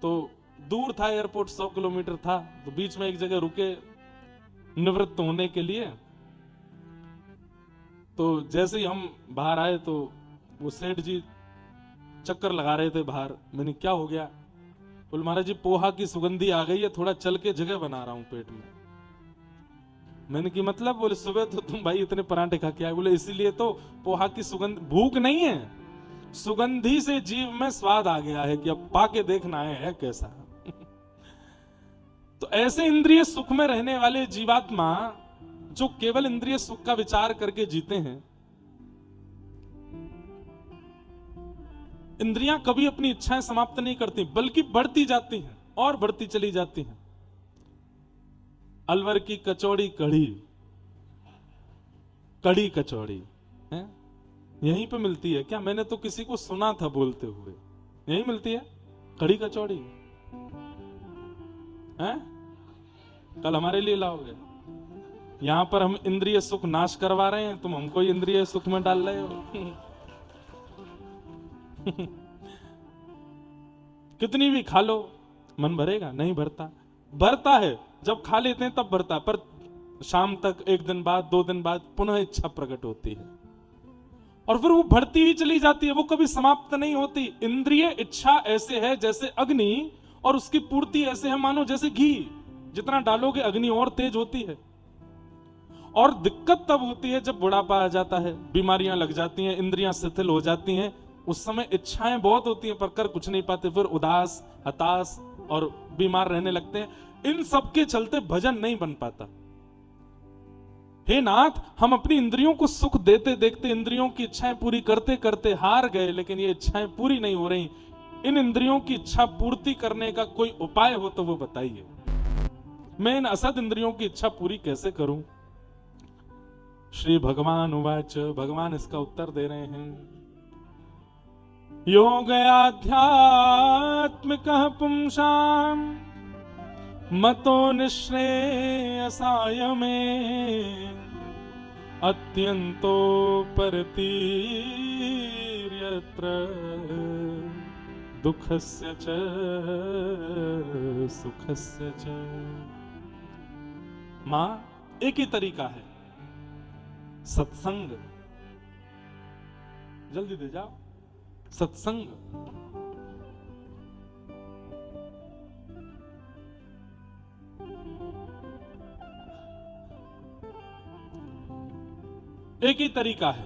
तो दूर था एयरपोर्ट, 100 किलोमीटर था, तो बीच में एक जगह रुके निवृत्त होने के लिए। तो जैसे ही हम बाहर आए तो वो सेठ जी चक्कर लगा रहे थे बाहर। मैंने क्या हो गया? बोले महाराज जी पोहा की सुगंधी आ गई है, थोड़ा चल के जगह बना रहा हूं पेट में। मैंने की मतलब? बोले सुबह तो तुम भाई इतने परांठे खा के आए। बोले इसीलिए तो पोहा की सुगंध, भूख नहीं है, सुगंधी से जीव में स्वाद आ गया है कि अब पाके देखना है कैसा। तो ऐसे इंद्रिय सुख में रहने वाले जीवात्मा जो केवल इंद्रिय सुख का विचार करके जीते हैं, इंद्रियां कभी अपनी इच्छाएं समाप्त नहीं करती, बल्कि बढ़ती जाती हैं और बढ़ती चली जाती हैं। अलवर की कचौड़ी कढ़ी, कढ़ी कचौड़ी है यहीं पे मिलती है क्या? मैंने तो किसी को सुना था बोलते हुए, यहीं मिलती है कढ़ी कचौड़ी है? कल हमारे लिए लाओगे? यहां पर हम इंद्रिय सुख नाश करवा रहे हैं, तुम हमको इंद्रिय सुख में डाल रहे हो। कितनी भी खा लो मन भरेगा? नहीं भरता। भरता है जब खा लेते हैं तब भरता, पर शाम तक, 1 दिन बाद, 2 दिन बाद पुनः इच्छा प्रकट होती है और फिर वो बढ़ती ही चली जाती है, वो कभी समाप्त नहीं होती। इंद्रिय इच्छा ऐसे है जैसे अग्नि, और उसकी पूर्ति ऐसे है मानो जैसे घी, जितना डालोगे अग्नि और तेज होती है। और दिक्कत तब होती है जब बुढ़ापा आ जाता है, बीमारियां लग जाती हैं, इंद्रियां शिथिल हो जाती हैं, उस समय इच्छाएं बहुत होती हैं पर कर कुछ नहीं पाते, फिर उदास, हताश और बीमार रहने लगते हैं। इन सब के चलते भजन नहीं बन पाता। हे नाथ, हम अपनी इंद्रियों को सुख देते देखते, इंद्रियों की इच्छाएं पूरी करते करते हार गए, लेकिन ये इच्छाएं पूरी नहीं हो रही। इन इंद्रियों की इच्छा पूर्ति करने का कोई उपाय हो तो वो बताइए। मैं इन असद इंद्रियों की इच्छा पूरी कैसे करूं? श्री भगवान उवाच, भगवान इसका उत्तर दे रहे हैं। योगयाध्यात्मिकः पुंसां मतो निःश्रेयसाय में अत्यंतो परतीर्यत्र दुःखस्य च सुखस्य च। मां, एक ही तरीका है, सत्संग। जल्दी दे जाओ, सत्संग। एक ही तरीका है,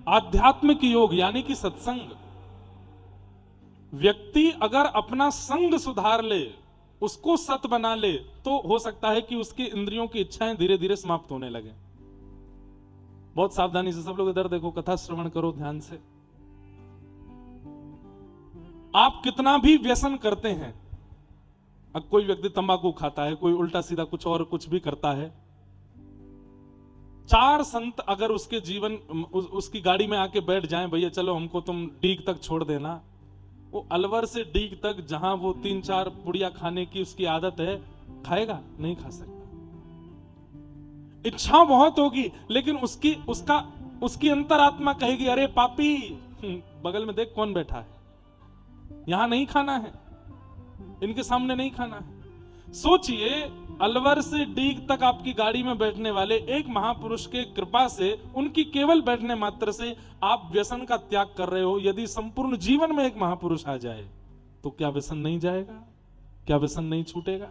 आध्यात्मिक योग यानी कि सत्संग। व्यक्ति अगर अपना संग सुधार ले, उसको सत बना ले, तो हो सकता है कि उसकी इंद्रियों की इच्छाएं धीरे धीरे समाप्त होने लगे। बहुत सावधानी से सब लोग इधर देखो, कथा श्रवण करो ध्यान से। आप कितना भी व्यसन करते हैं, अब कोई व्यक्ति तंबाकू खाता है, कोई उल्टा सीधा कुछ और कुछ भी करता है, 4 संत अगर उसके जीवन उसकी गाड़ी में आके बैठ जाएं, भैया चलो हमको तुम डीग तक छोड़ देना, वो अलवर से डीग तक जहां वो 3-4 पुड़िया खाने की उसकी आदत है, खाएगा? नहीं खा सकता। इच्छा बहुत होगी, लेकिन उसकी अंतरात्मा कहेगी, अरे पापी, बगल में देख कौन बैठा है, यहां नहीं खाना है, इनके सामने नहीं खाना है। सोचिए, अलवर से डीग तक आपकी गाड़ी में बैठने वाले एक महापुरुष के कृपा से, उनकी केवल बैठने मात्र से आप व्यसन का त्याग कर रहे हो। यदि संपूर्ण जीवन में एक महापुरुष आ जाए तो क्या व्यसन नहीं जाएगा? क्या व्यसन नहीं छूटेगा?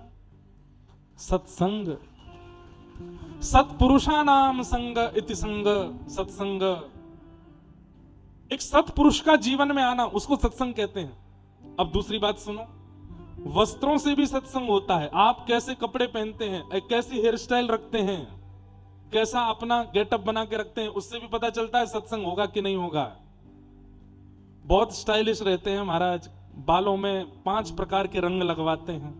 सत्संग, सत्पुरुषानाम संग इति संग, सत्संग। एक सत्पुरुष का जीवन में आना, उसको सत्संग कहते हैं। अब दूसरी बात सुनो, वस्त्रों से भी सत्संग होता है। आप कैसे कपड़े पहनते हैं, कैसी हेयर स्टाइल रखते हैं, कैसा अपना गेटअप बना के रखते हैं, उससे भी पता चलता है सत्संग होगा कि नहीं होगा। बहुत स्टाइलिश रहते हैं महाराज, बालों में 5 प्रकार के रंग लगवाते हैं,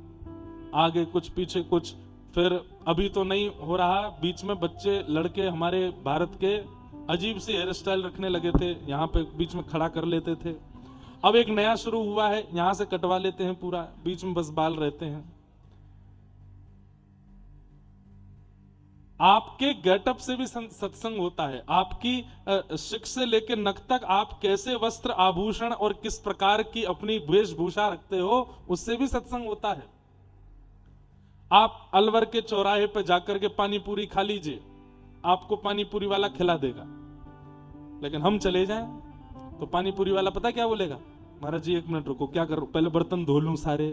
आगे कुछ पीछे कुछ। फिर अभी तो नहीं हो रहा, बीच में बच्चे लड़के हमारे भारत के अजीब सी हेयर स्टाइल रखने लगे थे, यहाँ पे बीच में खड़ा कर लेते थे। अब एक नया शुरू हुआ है, यहां से कटवा लेते हैं पूरा, बीच में बस बाल रहते हैं। आपके गेटअप से भी सत्संग होता है। आपकी शिख से लेकर नख तक आप कैसे वस्त्र आभूषण और किस प्रकार की अपनी वेशभूषा रखते हो, उससे भी सत्संग होता है। आप अलवर के चौराहे पर जाकर के पानी पूरी खा लीजिए, आपको पानी पूरी वाला खिला देगा, लेकिन हम चले जाएं तो पानी पूरी वाला पता क्या बोलेगा? महाराज जी 1 मिनट रुको, क्या करूं, पहले बर्तन धो लूं, सारे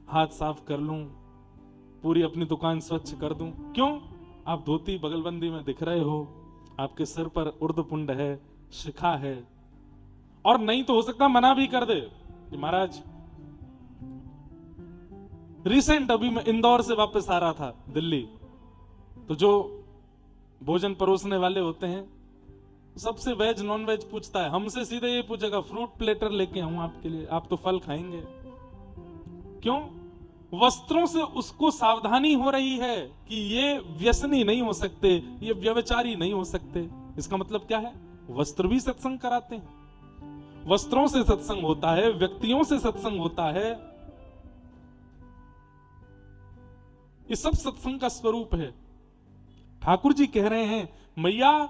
हाथ साफ कर लूं, पूरी अपनी दुकान स्वच्छ कर दूं। क्यों? आप धोती बगलबंदी में दिख रहे हो, आपके सिर पर उर्दपुंड है, शिखा है, और नहीं तो हो सकता मना भी कर दे कि महाराज। रिसेंट अभी मैं इंदौर से वापस आ रहा था दिल्ली, तो जो भोजन परोसने वाले होते हैं सबसे वेज नॉन वेज पूछता है, हमसे सीधे ये पूछेगा फ्रूट प्लेटर लेके आऊं आपके लिए, आप तो फल खाएंगे। क्यों? वस्त्रों से उसको सावधानी हो रही है कि ये व्यसनी नहीं हो सकते, ये व्यभिचारी नहीं हो सकते। इसका मतलब क्या है? वस्त्र भी सत्संग कराते हैं। वस्त्रों से सत्संग होता है, व्यक्तियों से सत्संग होता है। ये सब सत्संग का स्वरूप है। ठाकुर जी कह रहे हैं, मैया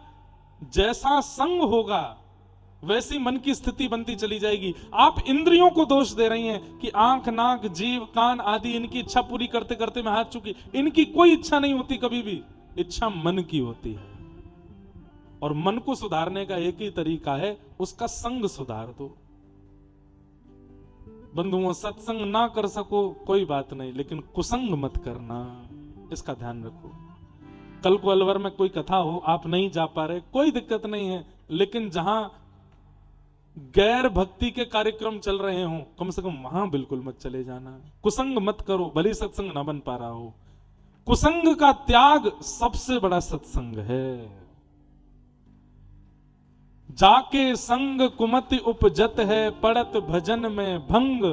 जैसा संग होगा वैसी मन की स्थिति बनती चली जाएगी। आप इंद्रियों को दोष दे रही हैं कि आंख, नाक, जीव, कान आदि इनकी इच्छा पूरी करते करते मैं हाथ चुकी। इनकी कोई इच्छा नहीं होती कभी भी, इच्छा मन की होती है। और मन को सुधारने का एक ही तरीका है, उसका संग सुधार दो। बंधुओं, सत्संग ना कर सको कोई बात नहीं, लेकिन कुसंग मत करना, इसका ध्यान रखो। कल को अलवर में कोई कथा हो, आप नहीं जा पा रहे, कोई दिक्कत नहीं है, लेकिन जहां गैर भक्ति के कार्यक्रम चल रहे हो, कम से कम वहां बिल्कुल मत चले जाना। कुसंग मत करो, भले सत्संग ना बन पा रहा हो। कुसंग का त्याग सबसे बड़ा सत्संग है। जाके संग कुमति उपजत है, पड़त भजन में भंग।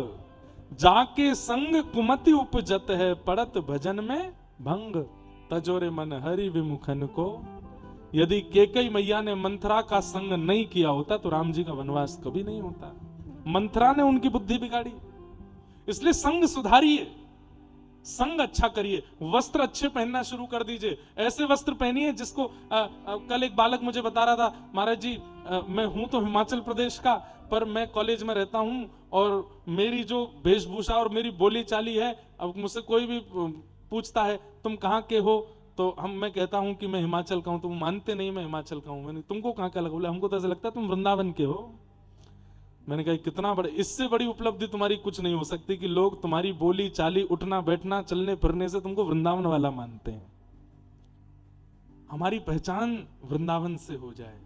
जाके संग कुमति उपजत है, पड़त भजन में भंग। तजोरे मन हरि विमुखन को। यदि केकई मैया ने मंथरा का संग नहीं किया होता तो राम जी का वनवास कभी नहीं होता। मंथरा ने उनकी बुद्धि बिगाड़ी, इसलिए संग सुधारिए। संग अच्छा करिए, वस्त्र अच्छे पहनना शुरू कर दीजिए। ऐसे वस्त्र पहनिए जिसको कल एक बालक मुझे बता रहा था, महाराज जी मैं हूं तो हिमाचल प्रदेश का, पर मैं कॉलेज में रहता हूं और मेरी जो वेशभूषा और मेरी बोली चाली है, अब मुझसे कोई भी पूछता है तुम कहाँ के हो, तो मैं कहता हूं कि मैं हिमाचल का हूं, तुम मानते नहीं मैं हिमाचल का हूं। मैंने तुमको कहाँ का लगा? बोले हमको तो ऐसा लगता है तुम वृंदावन के हो। मैंने कहा कितना बड़े, इससे बड़ी उपलब्धि तुम्हारी कुछ नहीं हो सकती कि लोग तुम्हारी बोली चाली, उठना बैठना, चलने फिरने से तुमको वृंदावन वाला मानते हैं। हमारी पहचान वृंदावन से हो जाए,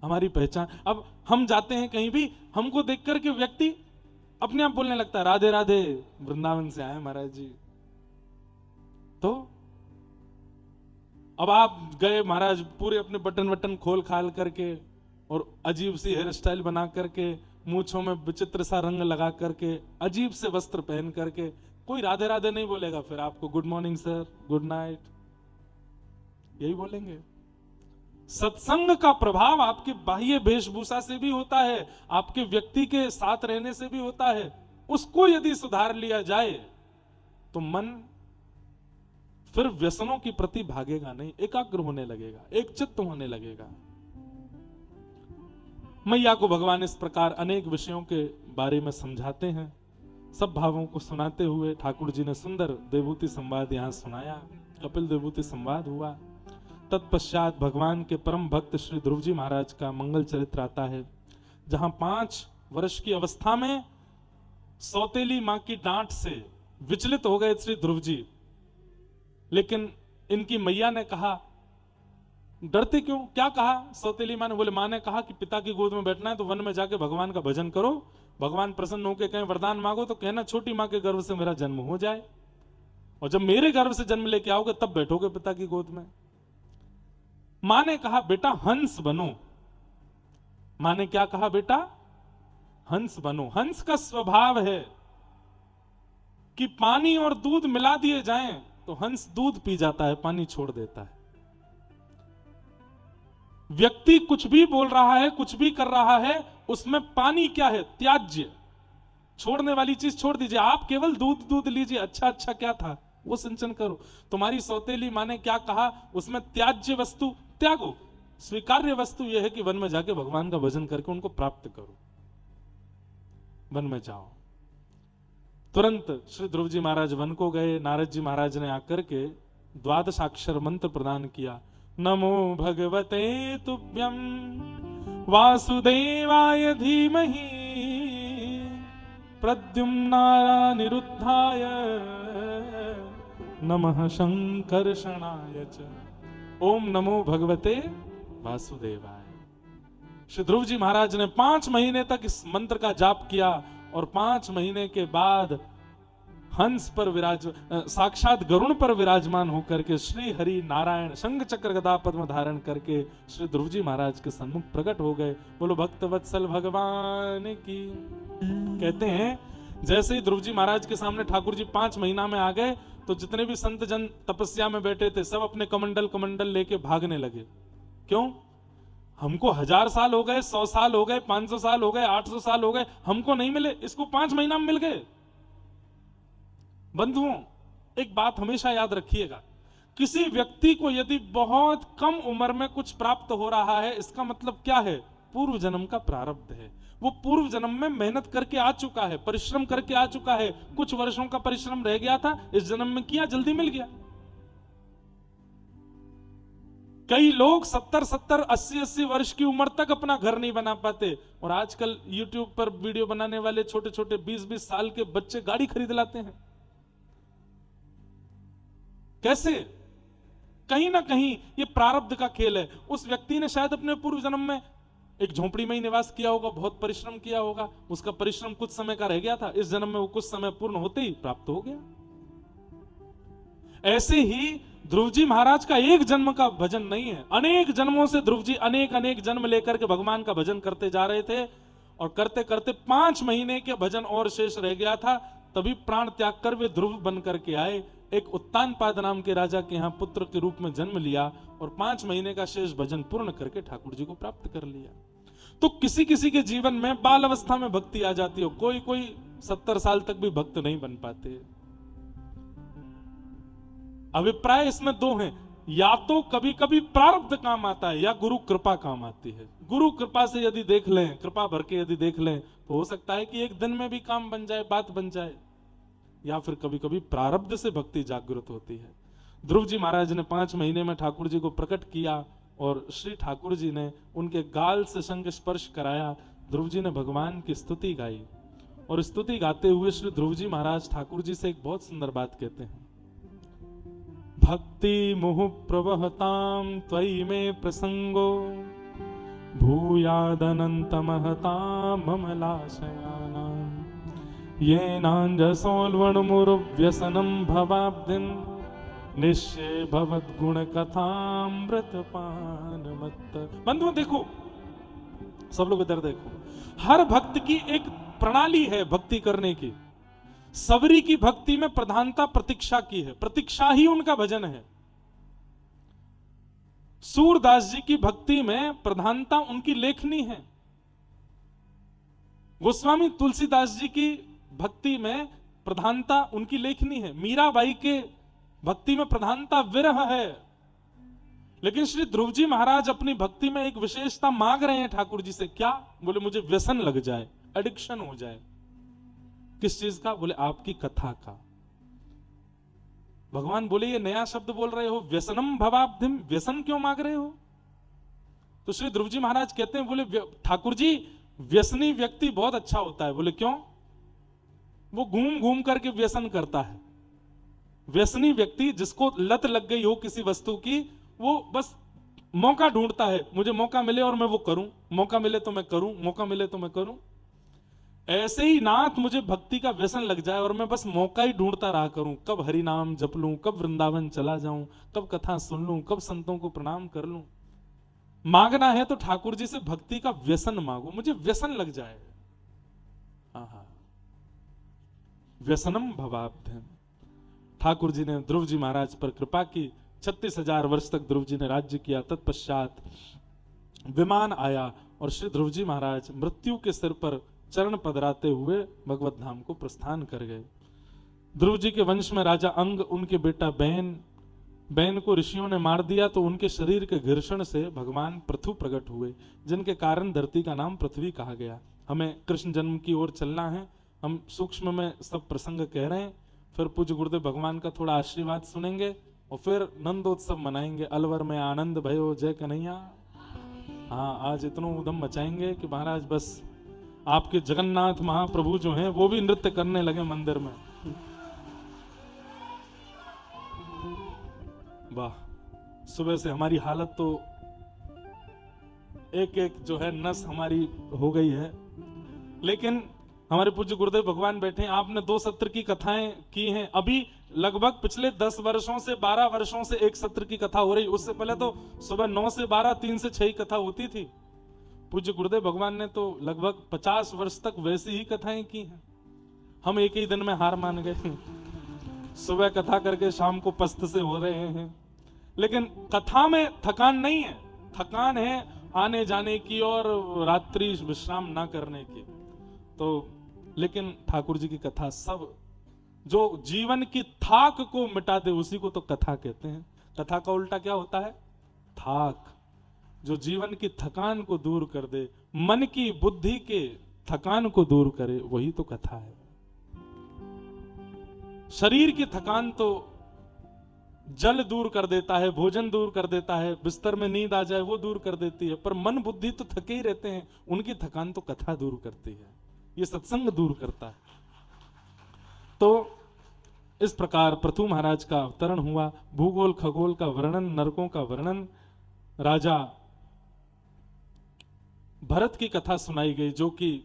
हमारी पहचान। अब हम जाते हैं कहीं भी, हमको देख करके व्यक्ति अपने आप बोलने लगता है राधे राधे, वृंदावन से आए महाराज जी। तो अब आप गए महाराज, पूरे अपने बटन वटन खोल खाल करके और अजीब सी हेयर स्टाइल बना करके, मूंछों में विचित्र सा रंग लगा करके, अजीब से वस्त्र पहन करके, कोई राधे राधे नहीं बोलेगा। फिर आपको good morning sir, good night, यही बोलेंगे। सत्संग का प्रभाव आपके बाह्य वेशभूषा से भी होता है, आपके व्यक्ति के साथ रहने से भी होता है। उसको यदि सुधार लिया जाए तो मन फिर व्यसनों की प्रति भागेगा नहीं, एकाग्र होने लगेगा, एक चित्त होने लगेगा। मैया को भगवान इस प्रकार अनेक विषयों के बारे में समझाते हैं। सब भावों को सुनाते हुए ठाकुर जी ने सुंदर देवभूति संवाद यहां सुनाया, कपिल देवभूति संवाद हुआ। तत्पश्चात भगवान के परम भक्त श्री ध्रुव जी महाराज का मंगल चरित्र आता है, जहां 5 वर्ष की अवस्था में सौतेली मां की डांट से विचलित हो गए श्री ध्रुव जी। लेकिन इनकी मैया ने कहा, डरते क्यों? क्या कहा सौतेली मां ने? बोले मां ने कहा कि पिता की गोद में बैठना है तो वन में जाके भगवान का भजन करो, भगवान प्रसन्न होकर कहें वरदान मांगो तो कहना छोटी मां के गर्भ से मेरा जन्म हो जाए, और जब मेरे गर्भ से जन्म लेके आओगे तब बैठोगे पिता की गोद में। मां ने कहा बेटा हंस बनो। मां ने क्या कहा? बेटा हंस बनो। हंस का स्वभाव है कि पानी और दूध मिला दिए जाएं तो हंस दूध पी जाता है, पानी छोड़ देता है। व्यक्ति कुछ भी बोल रहा है, कुछ भी कर रहा है, उसमें पानी क्या है? त्याज्य, छोड़ने वाली चीज छोड़ दीजिए। आप केवल दूध दूध लीजिए, अच्छा अच्छा क्या था वो सिंचन करो। तुम्हारी सौतेली मां ने क्या कहा? उसमें त्याज्य वस्तु त्यागो, स्वीकार्य वस्तु यह है कि वन में जाके भगवान का भजन करके उनको प्राप्त करो। वन में जाओ। तुरंत श्री ध्रुव जी महाराज वन को गए। नारद जी महाराज ने आकर के 12 अक्षर मंत्र प्रदान किया। नमो भगवते तुभ्यं वासुदेवाय धीमहि प्रद्युम्नानिरुद्धाय नमः शंकर्षणाय च। ओम नमो भगवते वासुदेवाय। श्री ध्रुव जी महाराज ने 5 महीने तक इस मंत्र का जाप किया और 5 महीने के बाद हंस पर साक्षात गरुण पर विराजमान होकर के श्री हरि नारायण शंख चक्र गदा पद्म धारण करके श्री ध्रुव जी महाराज के सम्मुख प्रकट हो गए। बोलो भक्त वत्सल भगवान की। कहते हैं जैसे ही ध्रुव जी महाराज के सामने ठाकुर जी 5 महीना में आ गए तो जितने भी संत जन तपस्या में बैठे थे सब अपने कमंडल लेके भागने लगे। क्यों? हमको 1000 साल हो गए, 100 साल हो गए, 500 साल हो गए, 800 साल हो गए, हमको नहीं मिले, इसको 5 महीना में मिल गए। बंधुओं, एक बात हमेशा याद रखिएगा, किसी व्यक्ति को यदि बहुत कम उम्र में कुछ प्राप्त हो रहा है, इसका मतलब क्या है? पूर्व जन्म का प्रारब्ध है। वो पूर्व जन्म में मेहनत करके आ चुका है, परिश्रम करके आ चुका है। कुछ वर्षों का परिश्रम रह गया था, इस जन्म में किया, जल्दी मिल गया। कई लोग 70-70, 80-80 वर्ष की उम्र तक अपना घर नहीं बना पाते, और आजकल YouTube पर वीडियो बनाने वाले छोटे छोटे 20-20 साल के बच्चे गाड़ी खरीद लाते हैं। कैसे? कहीं ना कहीं ये प्रारब्ध का खेल है। उस व्यक्ति ने शायद अपने पूर्व जन्म में एक झोंपड़ी में ही निवास किया होगा, बहुत परिश्रम किया होगा, उसका परिश्रम कुछ समय का रह गया था, इस जन्म में वो कुछ समय पूर्ण होते ही प्राप्त हो गया। ऐसे ही ध्रुव जी महाराज का एक जन्म का भजन नहीं है, अनेक जन्मों से ध्रुव जी अनेक जन्म लेकर के भगवान का भजन करते जा रहे थे, और करते करते 5 महीने के भजन और शेष रह गया था। तभी प्राण त्याग कर वे ध्रुव बन करके आए, एक उत्तानपाद नाम के राजा के यहाँ पुत्र के रूप में जन्म लिया, और 5 महीने का शेष भजन पूर्ण करके ठाकुर जी को प्राप्त कर लिया। तो किसी किसी के जीवन में बाल अवस्था में भक्ति आ जाती हो, कोई 70 साल तक भी भक्त नहीं बन पाते। अभिप्राय इसमें दो हैं, या तो कभी कभी प्रारब्ध काम आता है या गुरु कृपा काम आती है। गुरु कृपा से यदि देख लें, कृपा भर के यदि देख लें, तो हो सकता है कि एक दिन में भी काम बन जाए, बात बन जाए, या फिर कभी कभी प्रारब्ध से भक्ति जागृत होती है। ध्रुव जी महाराज ने 5 महीने में ठाकुर जी को प्रकट किया और श्री ठाकुर जी ने उनके गाल से संग स्पर्श कराया। ध्रुव जी ने भगवान की स्तुति गाई और स्तुति गाते हुए श्री ध्रुव जी महाराज ठाकुर जी से एक बहुत सुंदर बात कहते हैं, भक्ति मुहु प्रवहताम त्वयि में प्रसंगो भूयादनंत महताम ममलाशयानाम ये नांजसोल्वणमुरुव्यसनम भवाब्धिम निश्चय भवद गुण कथामृत पान मत्त। बंधुओं देखो, सब लोग इधर देखो, हर भक्त की एक प्रणाली है भक्ति करने की। सबरी की भक्ति में प्रधानता प्रतीक्षा की है, प्रतीक्षा ही उनका भजन है। सूरदास जी की भक्ति में प्रधानता उनकी लेखनी है। गोस्वामी तुलसीदास जी की भक्ति में प्रधानता उनकी लेखनी है। मीराबाई के भक्ति में प्रधानता विरह है। लेकिन श्री ध्रुव जी महाराज अपनी भक्ति में एक विशेषता मांग रहे हैं ठाकुर जी से, क्या? बोले मुझे व्यसन लग जाए, एडिक्शन हो जाए। किस चीज का? बोले आपकी कथा का। भगवान बोले ये नया शब्द बोल रहे हो, व्यसनम भवाब्धिम, व्यसन क्यों मांग रहे हो? तो श्री ध्रुव जी महाराज कहते हैं, बोले ठाकुर जी व्यसनी व्यक्ति बहुत अच्छा होता है। बोले क्यों? वो घूम घूम करके व्यसन करता है। व्यसनी व्यक्ति जिसको लत लग गई हो किसी वस्तु की, वो बस मौका ढूंढता है, मुझे मौका मिले और मैं वो करूं, मौका मिले तो मैं करूं, मौका मिले तो मैं करूं। ऐसे ही नाथ मुझे भक्ति का व्यसन लग जाए और मैं बस मौका ही ढूंढता रहा करूं, कब हरि नाम जप लूं, कब वृंदावन चला जाऊं, कब कथा सुन लूं, कब संतों को प्रणाम कर लूं। मांगना है तो ठाकुर जी से भक्ति का व्यसन मांगो, मुझे व्यसन लग जाए। व्यसनम भवाब्धिम। ठाकुर जी ने ध्रुव जी महाराज पर कृपा की। 36,000 वर्ष तक ध्रुव जी ने राज्य किया। तत्पश्चात विमान आया और श्री ध्रुव जी महाराज मृत्यु के सिर पर चरण पधराते हुए भगवत धाम को प्रस्थान कर गए। ध्रुव जी के वंश में राजा अंग, उनके बेटा बैन को ऋषियों ने मार दिया, तो उनके शरीर के घर्षण से भगवान पृथु प्रकट हुए, जिनके कारण धरती का नाम पृथ्वी कहा गया। हमें कृष्ण जन्म की ओर चलना है। हम सूक्ष्म में सब प्रसंग कह रहे हैं, फिर पूज्य गुरुदेव भगवान का थोड़ा आशीर्वाद सुनेंगे और फिर नंदोत्सव मनाएंगे। अलवर में आनंद भयो जय कन्हैया। हाँ, आज इतना उधम मचाएंगे कि महाराज बस आपके जगन्नाथ महाप्रभु जो हैं वो भी नृत्य करने लगे मंदिर में। वाह, सुबह से हमारी हालत तो एक एक जो है नस हमारी हो गई है। लेकिन हमारे पूज्य गुरुदेव भगवान बैठे हैं। आपने 2 सत्र की कथाएं की हैं। अभी लगभग पिछले 10 वर्षों से 12 वर्षों से एक सत्र की कथा हो रही। उससे पहले तो सुबह 9 से 12, 3 से 6 कथा होती थी। पूज्य गुरुदेव भगवान ने तो लगभग 50 वर्ष तक वैसी ही कथाएं की हैं। हम एक ही दिन में हार मान गए, सुबह कथा करके शाम को पस्त से हो रहे हैं। लेकिन कथा में थकान नहीं है, थकान है आने जाने की और रात्रि विश्राम ना करने की। तो लेकिन ठाकुर जी की कथा सब जो जीवन की थाक को मिटा दे उसी को तो कथा कहते हैं। कथा का उल्टा क्या होता है? थाक। जो जीवन की थकान को दूर कर दे, मन की बुद्धि के थकान को दूर करे, वही तो कथा है। शरीर की थकान तो जल दूर कर देता है, भोजन दूर कर देता है, बिस्तर में नींद आ जाए वो दूर कर देती है, पर मन बुद्धि तो थके ही रहते हैं। उनकी थकान तो कथा दूर करती है, ये सत्संग दूर करता है। तो इस प्रकार पृथु महाराज का अवतरण हुआ। भूगोल खगोल का वर्णन, नरकों का वर्णन, राजा भरत की कथा सुनाई गई, जो कि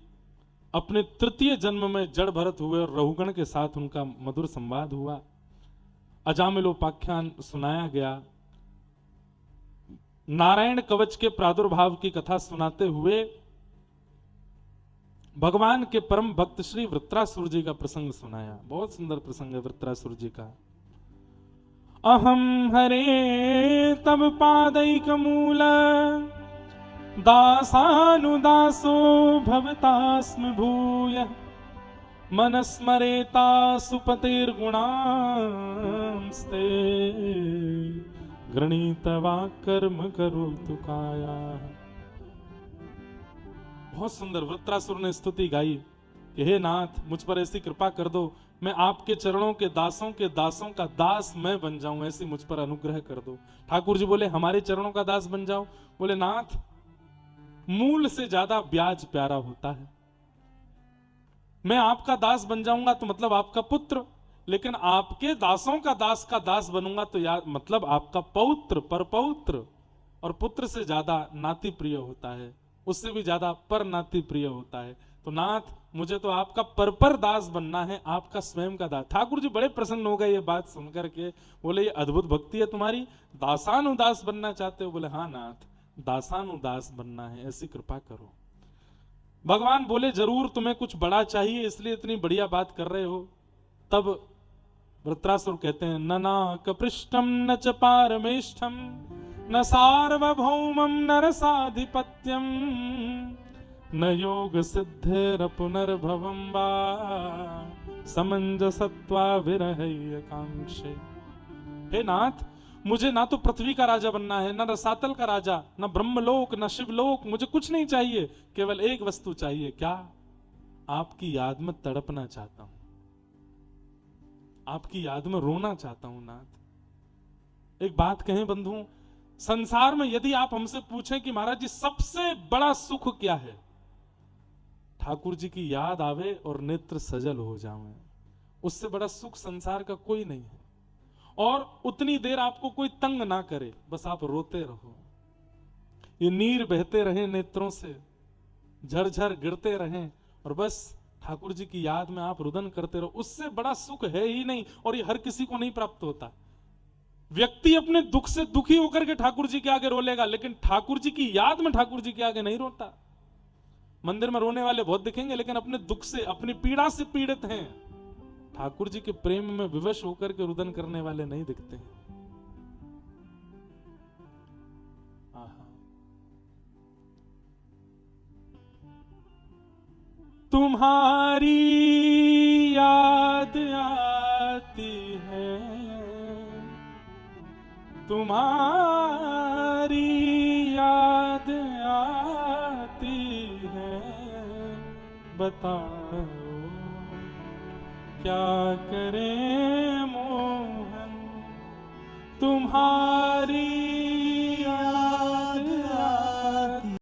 अपने 3य जन्म में जड़ भरत हुए और रहुगण के साथ उनका मधुर संवाद हुआ। अजामिलोपाख्यान सुनाया गया। नारायण कवच के प्रादुर्भाव की कथा सुनाते हुए भगवान के परम भक्त श्री वृत्रासुर जी का प्रसंग सुनाया। बहुत सुंदर प्रसंग है वृत्रासुर जी का। अहम हरे तब पादैक मूल दासानुदासो भवतास्म भूय मनस्मरेता सुपतिर्गुणांस्ते गृणीतवा कर्म करोतु काया। बहुत सुंदर वृत्रासुर ने स्तुति गाई कि हे नाथ मुझ पर ऐसी कृपा कर दो, मैं आपके चरणों के दासों का दास मैं बन जाऊं, ऐसी मुझ पर अनुग्रह कर दो। ठाकुर जी बोले हमारे चरणों का दास बन जाओ। बोले नाथ मूल से ज्यादा ब्याज प्यारा होता है, मैं आपका दास बन जाऊंगा तो मतलब आपका पुत्र, लेकिन आपके दासों का दास बनूंगा तो यार मतलब आपका पौत्र, परपौत्र। और पुत्र से ज्यादा नाती प्रिय होता है, उससे भी ज्यादा पर नाती प्रिय होता है। तो नाथ मुझे तो आपका पर दास बनना है, आपका स्वयं का दास। ठाकुर जी बड़े प्रसन्न हो गए ये बात सुनकर के। बोले ये अद्भुत भक्ति है तुम्हारी, दासानुदास बनना चाहते हो? बोले हाँ नाथ दासानुदास बनना है, ऐसी कृपा करो। भगवान बोले जरूर तुम्हें कुछ बड़ा चाहिए इसलिए इतनी बढ़िया बात कर रहे हो। तब वृत्रासुर कहते हैं न नाकपृष्ठम न च पारमेष्ठम न सार्वभौमम न रसाधिपत्यम न योग सिद्धेर पुनर्भवम वा समंजसत्वा विरहय कांक्षे। हे नाथ मुझे ना तो पृथ्वी का राजा बनना है, न रसातल का राजा, न ब्रह्मलोक, न शिवलोक, मुझे कुछ नहीं चाहिए। केवल एक वस्तु चाहिए। क्या? आपकी याद में तड़पना चाहता हूं, आपकी याद में रोना चाहता हूं नाथ। एक बात कहें बंधु, संसार में यदि आप हमसे पूछें कि महाराज जी सबसे बड़ा सुख क्या है, ठाकुर जी की याद आवे और नेत्र सजल हो जाएं, उससे बड़ा सुख संसार का कोई नहीं है। और उतनी देर आपको कोई तंग ना करे, बस आप रोते रहो, ये नीर बहते रहे नेत्रों से, झरझर गिरते रहें, और बस ठाकुर जी की याद में आप रुदन करते रहो, उससे बड़ा सुख है ही नहीं। और ये हर किसी को नहीं प्राप्त होता। व्यक्ति अपने दुख से दुखी होकर के ठाकुर जी के आगे रोलेगा, लेकिन ठाकुर जी की याद में ठाकुर जी के आगे नहीं रोता। मंदिर में रोने वाले बहुत दिखेंगे, लेकिन अपने दुख से, अपनी पीड़ा से पीड़ित हैं। ठाकुर जी के प्रेम में विवश होकर के रुदन करने वाले नहीं दिखते हैं। तुम्हारी याद आती है, तुम्हारी याद आती है, बताओ क्या करें मोहन तुम्हारी